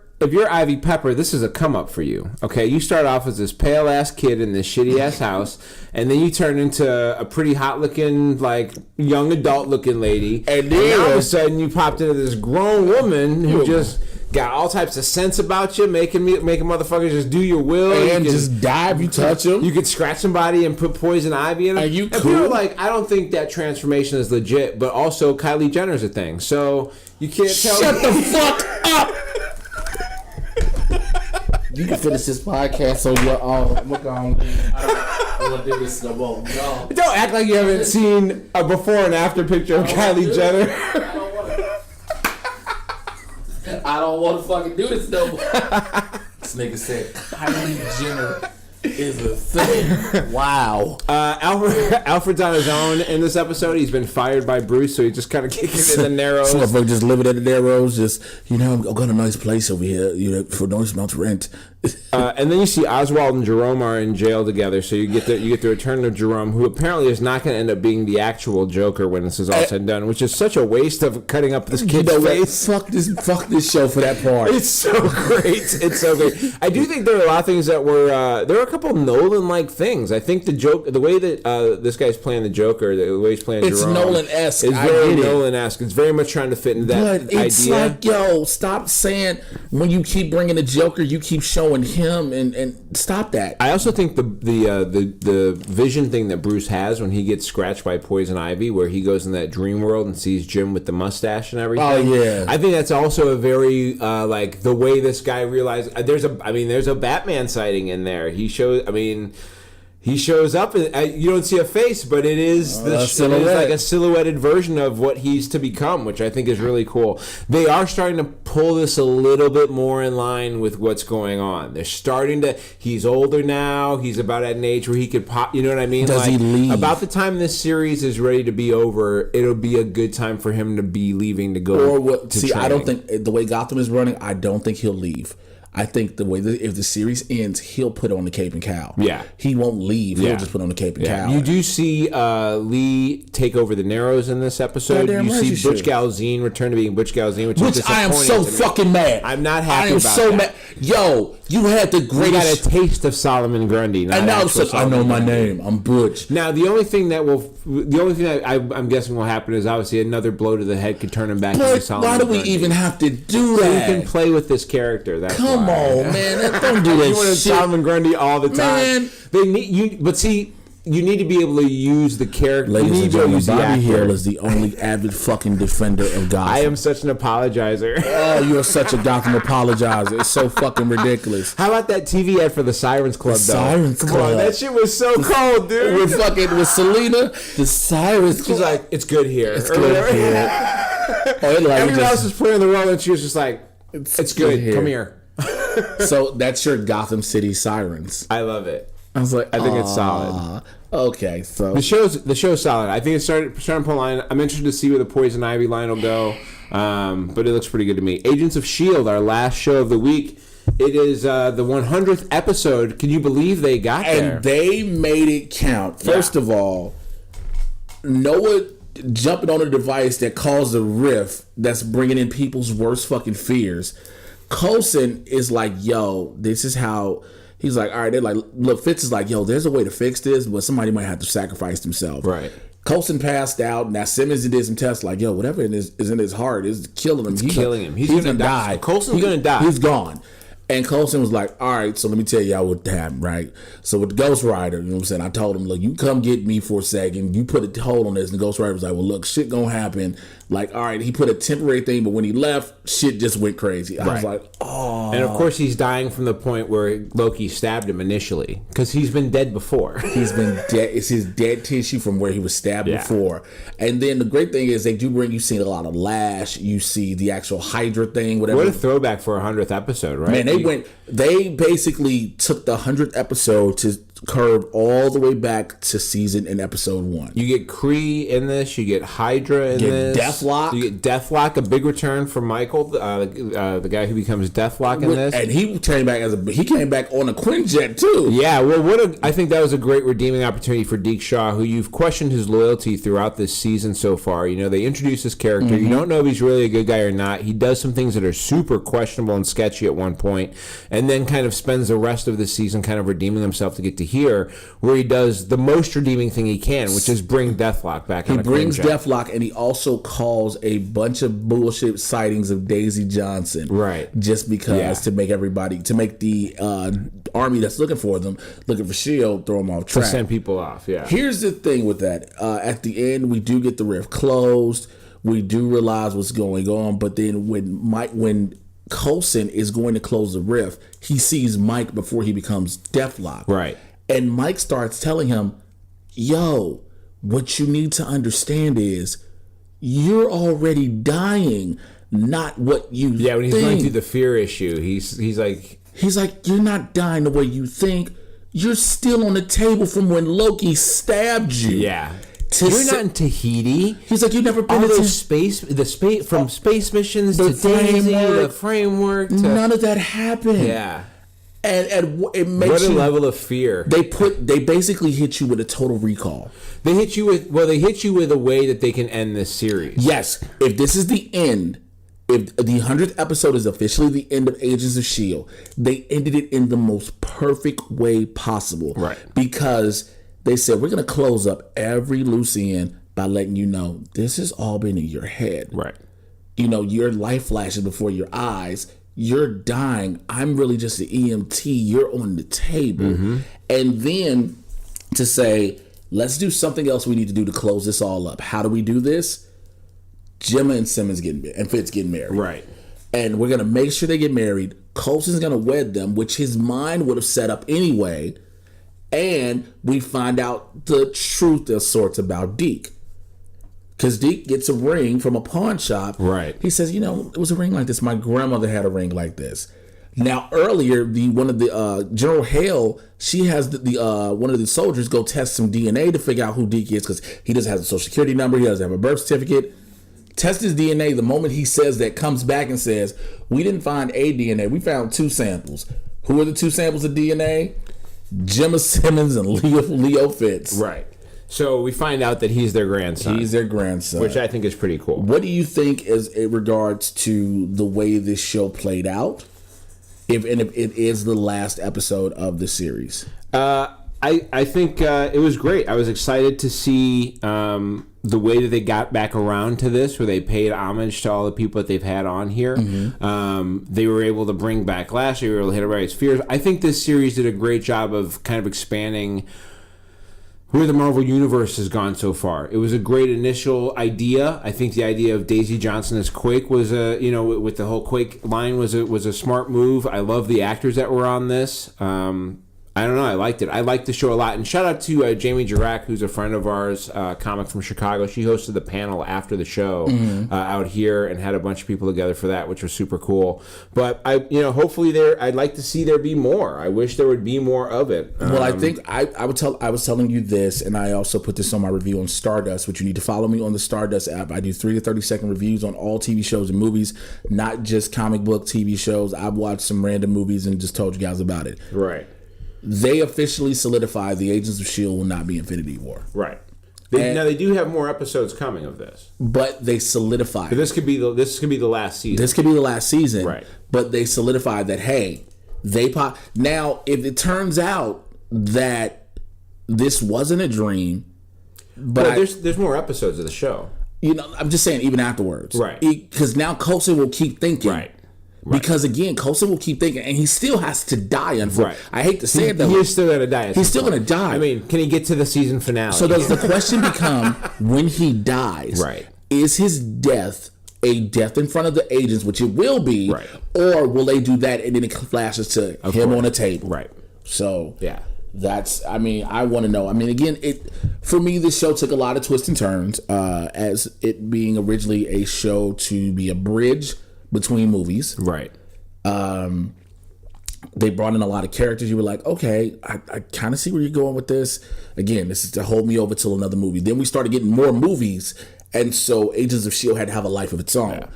Ivy Pepper, this is a come up for you. Okay, you start off as this pale ass kid in this shitty ass house, and then you turn into a pretty hot looking, like young adult looking lady, and then all of a sudden you popped into this grown woman who just got all types of sense about you, making motherfuckers just do your will, and just die if you touch them. You could scratch somebody and put poison ivy in them. Are you cool? People are like, I don't think that transformation is legit, but also Kylie Jenner's a thing, so you can't tell. Shut the fuck up. You can finish this podcast on your own. Look on. I don't want to do this no more. No. Don't act like you haven't seen a before and after picture of Kylie Jenner. I don't want to fucking do this no more. This nigga said Kylie Jenner is a thing. Wow. Alfred's on his own in this episode. He's been fired by Bruce, so he's just kind of kicking in the Narrows. Some motherfucker just living in the Narrows. Just, I'm got a nice place over here, for no amount of rent. And then you see Oswald and Jerome are in jail together, so you get the return of Jerome, who apparently is not going to end up being the actual Joker when this is all said and done, which is such a waste of cutting up this kid's face. Fuck this show for that part. It's so great. It's so great. I do think there are a lot of things that were there are a couple Nolan-like things. I think the way that this guy's playing the Joker, the way he's playing Jerome, it's Nolan-esque. It's very Nolan-esque. It's very much trying to fit into that idea. But it's like, yo, stop saying when you keep bringing the Joker, you keep showing him and stop that. I also think the vision thing that Bruce has when he gets scratched by poison ivy, where he goes in that dream world and sees Jim with the mustache and everything. Oh yeah, I think that's also a very like the way this guy realized. There's a Batman sighting in there. He shows up and you don't see a face, but it is like a silhouetted version of what he's to become, which I think is really cool. They are starting to pull this a little bit more in line with what's going on. They're starting to. He's older now. He's about at an age where he could pop. You know what I mean? Does he leave? About the time this series is ready to be over, it'll be a good time for him to be leaving to go. I don't think the way Gotham is running, I don't think he'll leave. I think the way that if the series ends, he'll put on the cape and cowl. Yeah. He won't leave. He'll Yeah. just put on the cape and Yeah. cowl. You do see Lee take over the Narrows in this episode. Goddamn You right see you Butch should. Galzine return to being Butch Galzine, which is I am so disappointing to me. fucking mad. I'm not happy I am about so that. mad. Yo, you had the We greatest. got a taste of Solomon Grundy. Not And now actual I know Solomon my Grundy. name. I'm Butch. Now the only thing that I'm guessing will happen is obviously another blow to the head could turn him back into But Solomon why do we Grundy. even have to do So that? you can play with this character. That's Come why. on, man. Don't do that You wanted shit. Solomon Grundy all the time. Man. They need you, but see, you need to be able to use the character. Ladies you and need to be able to gentlemen, use the Bobby actor. Hill is the only avid fucking defender of Gotham. I am such an apologizer. Oh, you're such a Gotham apologizer. It's so fucking ridiculous. How about that TV ad for the Sirens Club, though? Sirens Come Club. on, that shit was so cold, dude. With Selena, the Sirens. She's like, it's good here. it's or good whatever. here. Oh, it like Everyone just- else was playing the role, and she was just like, it's good. here. Come here. So that's your Gotham City Sirens. I love it. I was like, I think it's solid. Okay, so The show's solid. I think it's starting to pull line. I'm interested to see where the Poison Ivy line will go, but it looks pretty good to me. Agents of S.H.I.E.L.D., our last show of the week. It is the 100th episode. Can you believe they got there? and they made it count. First of all, Noah jumping on a device that caused a rift that's bringing in people's worst fucking fears. Coulson is like, yo, this is how. He's like, all right. They're like, look, Fitz is like, yo, there's a way to fix this, but somebody might have to sacrifice themselves. Right. Coulson passed out. Now Simmons did some tests like, yo, whatever is in his heart is killing him. He's killing him. He's gonna die. Coulson's gonna die. He's gone. And Coulson was like, all right, so let me tell y'all what happened, right? So with Ghost Rider, you know what I'm saying? I told him, look, you come get me for a second. You put a hold on this. And Ghost Rider was like, well, look, shit gonna happen. Like, all right, he put a temporary thing, but when he left, shit just went crazy. I was Right. like, oh. And of course, he's dying from the point where Loki stabbed him initially, because he's been dead before. He's been dead. It's his dead tissue from where he was stabbed Yeah. before. And then the great thing is they do bring, you see a lot of Lash. You see the actual Hydra thing, whatever. What a throwback for 100th episode, right? Man, they basically took the 100th episode to curve all the way back to season in episode 1. You get Kree in this. You get Hydra in get this. Deathlock. You get Deathlock, a big return from Michael, the guy who becomes Deathlock in this. And he came back he came back on a Quinjet too. Yeah, well, I think that was a great redeeming opportunity for Deke Shaw, who you've questioned his loyalty throughout this season so far. You know, they introduce this character. Mm-hmm. You don't know if he's really a good guy or not. He does some things that are super questionable and sketchy at one point, and then kind of spends the rest of the season kind of redeeming himself to get to here, where he does the most redeeming thing he can, which is bring Deathlock back. He on a brings Quinjet. Deathlock, and he also calls a bunch of bullshit sightings of Daisy Johnson, Right. Just because Yeah. to make the army that's looking for Shield, throw them off to track. send people off. Yeah. Here's the thing with that. At the end, we do get the rift closed. We do realize what's going on, but then when Coulson is going to close the rift, he sees Mike before he becomes Deathlock. Right. And Mike starts telling him, yo, what you need to understand is you're already dying, not what you Yeah, when he's think. going through the fear issue, he's like, He's like, you're not dying the way you think. You're still on the table from when Loki stabbed you. yeah. To You're sa- not in Tahiti. He's like, you've never been All to those space from space missions The to Daisy, framework. the framework. To, None of that happened. yeah. And it makes What a you. level of fear. They basically hit you with a total recall. They hit you with a way that they can end this series. Yes, if this is the end, if the 100th episode is officially the end of Agents of S.H.I.E.L.D., they ended it in the most perfect way possible. Right. Because they said, we're going to close up every loose end by letting you know this has all been in your head. Right. You know, your life flashes before your eyes. You're dying. I'm really just an EMT. You're on the table. Mm-hmm. And then to say, let's do something else we need to do to close this all up. How do we do this? Gemma and Simmons and Fitz getting married. Right. And we're going to make sure they get married. Coulson's going to wed them, which his mind would have set up anyway. And we find out the truth of sorts about Deke. Because Deke gets a ring from a pawn shop. Right. He says, you know, it was a ring like this. My grandmother had a ring like this. Now, earlier, one of the General Hale, she has one of the soldiers go test some DNA to figure out who Deke is, because he doesn't have a social security number. He doesn't have a birth certificate. test his DNA. The moment he says that, comes back and says, we didn't find a DNA. We found 2 samples. Who are the 2 samples of DNA? Gemma Simmons and Leo Fitz. Right. So we find out that he's their grandson. He's their grandson. Which I think is pretty cool. What do you think as in regards to the way this show played out? If it is the last episode of the series. I think it was great. I was excited to see the way that they got back around to this, where they paid homage to all the people that they've had on here. They were able to bring back Lashley. They were able to hit everybody's fears. I think this series did a great job of kind of expanding where the Marvel Universe has gone so far. It was a great initial idea. I think the idea of Daisy Johnson as Quake was with the whole Quake line was a smart move. I love the actors that were on this. I don't know. I liked it. I liked the show a lot. And shout out to Jamie Jirac, who's a friend of ours, comic from Chicago. She hosted the panel after the show out here and had a bunch of people together for that, which was super cool. But hopefully I'd like to see there be more. I wish there would be more of it. Well, I think I was telling you this, and I also put this on my review on Stardust, which you need to follow me on the Stardust app. I do 3 to 30 second reviews on all TV shows and movies, not just comic book TV shows. I've watched some random movies and just told you guys about it. Right. They officially solidified the Agents of S.H.I.E.L.D. will not be Infinity War. Right. Now they do have more episodes coming of this, but they solidified. But this could be the last season. This could be the last season, right? But they solidified that they pop. Now, if it turns out that this wasn't a dream, but there's more episodes of the show. I'm just saying, even afterwards, right? Because now Coulson will keep thinking, right. Because again, Coulson will keep thinking, and he still has to die. Right. I hate to say it though. He's still gonna die. He's still gonna die. I mean, can he get to the season finale? So does the question become, when he dies, right? Is his death a death in front of the agents, which it will be, right? Or will they do that and then it flashes to him on a table, right? So yeah. I want to know. Again, for me, this show took a lot of twists and turns, as it being originally a show to be a bridge between movies. Right. They brought in a lot of characters. You were like, okay, I kind of see where you're going with this. Again, this is to hold me over till another movie. Then we started getting more movies, and so Agents of S.H.I.E.L.D. had to have a life of its own. Yeah.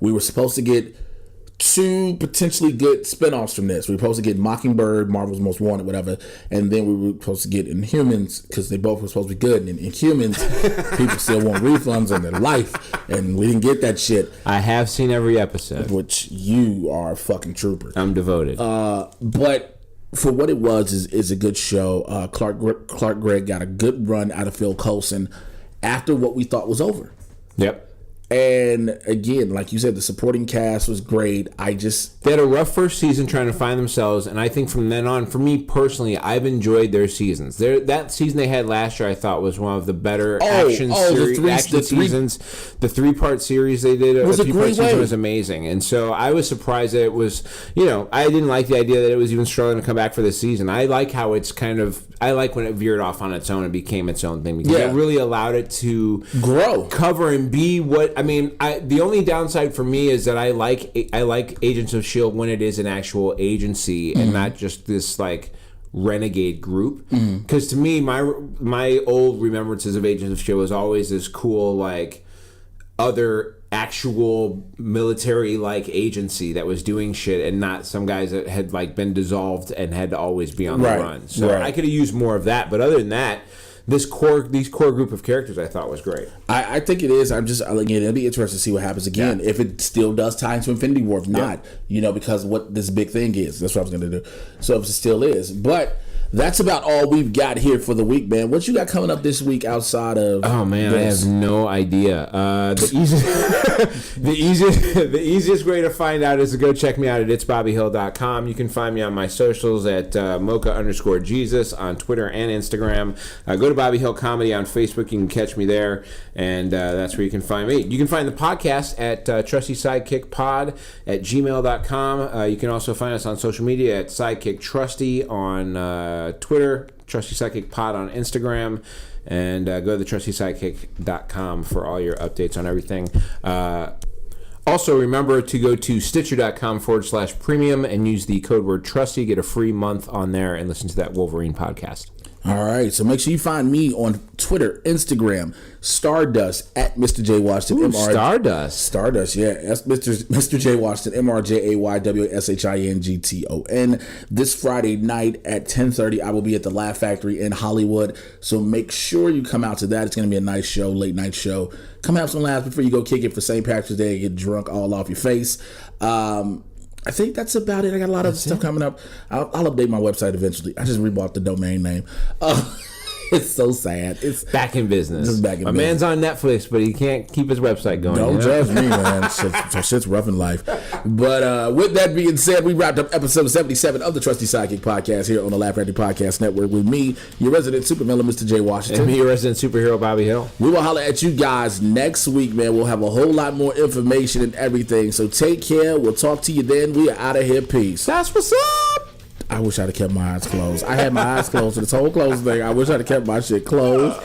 We were supposed to get 2 potentially good spinoffs from this. We were supposed to get Mockingbird, Marvel's Most Wanted, whatever, and then we were supposed to get Inhumans, because they both were supposed to be good. And in Inhumans, people still want refunds on their life, and we didn't get that shit. I have seen every episode, which you are a fucking trooper. I'm devoted. But for what it was, is a good show. Clark Gregg got a good run out of Phil Coulson after what we thought was over. Yep. And again, like you said, the supporting cast was great. They had a rough first season trying to find themselves, and I think from then on, for me personally, I've enjoyed their seasons. That season they had last year, I thought, was one of the better action seasons. The 3-part series they did, the 3-part season was amazing, and so I was surprised that it was. I didn't like the idea that it was even struggling to come back for this season. I like how it's I like when it veered off on its own and became its own thing, because it really allowed it to grow, cover, and be what. The only downside for me is that I like Agents of S.H.I.E.L.D. when it is an actual agency and not just this like renegade group. Because to me, my old remembrances of Agents of S.H.I.E.L.D. was always this cool like other actual military like agency that was doing shit, and not some guys that had like been dissolved and had to always be on the run. So I could have used more of that, but other than that, these core group of characters I thought was great. I think it is. I'm just, again, it'll be interesting to see what happens again. If it still does tie into Infinity War. If not, because what this big thing is. That's what I was going to do. So if it still is. But that's about all we've got here for the week, man. What you got coming up this week outside of I have no idea. The easiest way to find out is to go check me out at itsbobbyhill.com. You can find me on my socials at mocha_Jesus on Twitter and Instagram. Go to Bobby Hill Comedy on Facebook. You can catch me there, and that's where you can find me. You can find the podcast at Trusty Sidekick Pod at gmail.com. You can also find us on social media at Sidekick Trusty on Twitter, Trusty Sidekick Pod on Instagram, and go to thetrustysidekick.com for all your updates on everything. Also, remember to go to Stitcher.com/premium and use the code word Trusty. Get a free month on there and listen to that Wolverine podcast. All right, so make sure you find me on Twitter, Instagram, Stardust at Mr. J Washington. Stardust, yeah. That's Mr. J Washington, MRJAYWSHINGTON. This Friday night at 10:30, I will be at the Laugh Factory in Hollywood. So make sure you come out to that. It's going to be a nice show, late night show. Come have some laughs before you go kick it for St. Patrick's Day and get drunk all off your face. I think that's about it. I got a lot of stuff coming up. I'll update my website eventually. I just rebought the domain name. It's so sad. It's back in business. Just back in My business. man's on Netflix, but he can't keep his website going. Don't judge me, man. Shit's rough in life. But with that being said, we wrapped up episode 77 of the Trusty Sidekick podcast here on the Laugh Factory Podcast Network with me, your resident supervillain, Mr. J Washington. And me, your resident superhero, Bobby Hill. We will holler at you guys next week, man. We'll have a whole lot more information and everything. So take care. We'll talk to you then. We are out of here. Peace. That's what's up. I wish I'd have kept my eyes closed. I had my eyes closed for this whole closed thing. I wish I'd have kept my shit closed.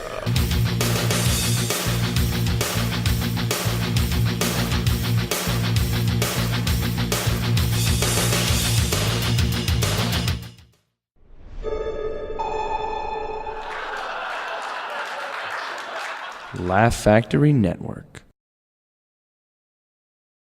Laugh Factory Network.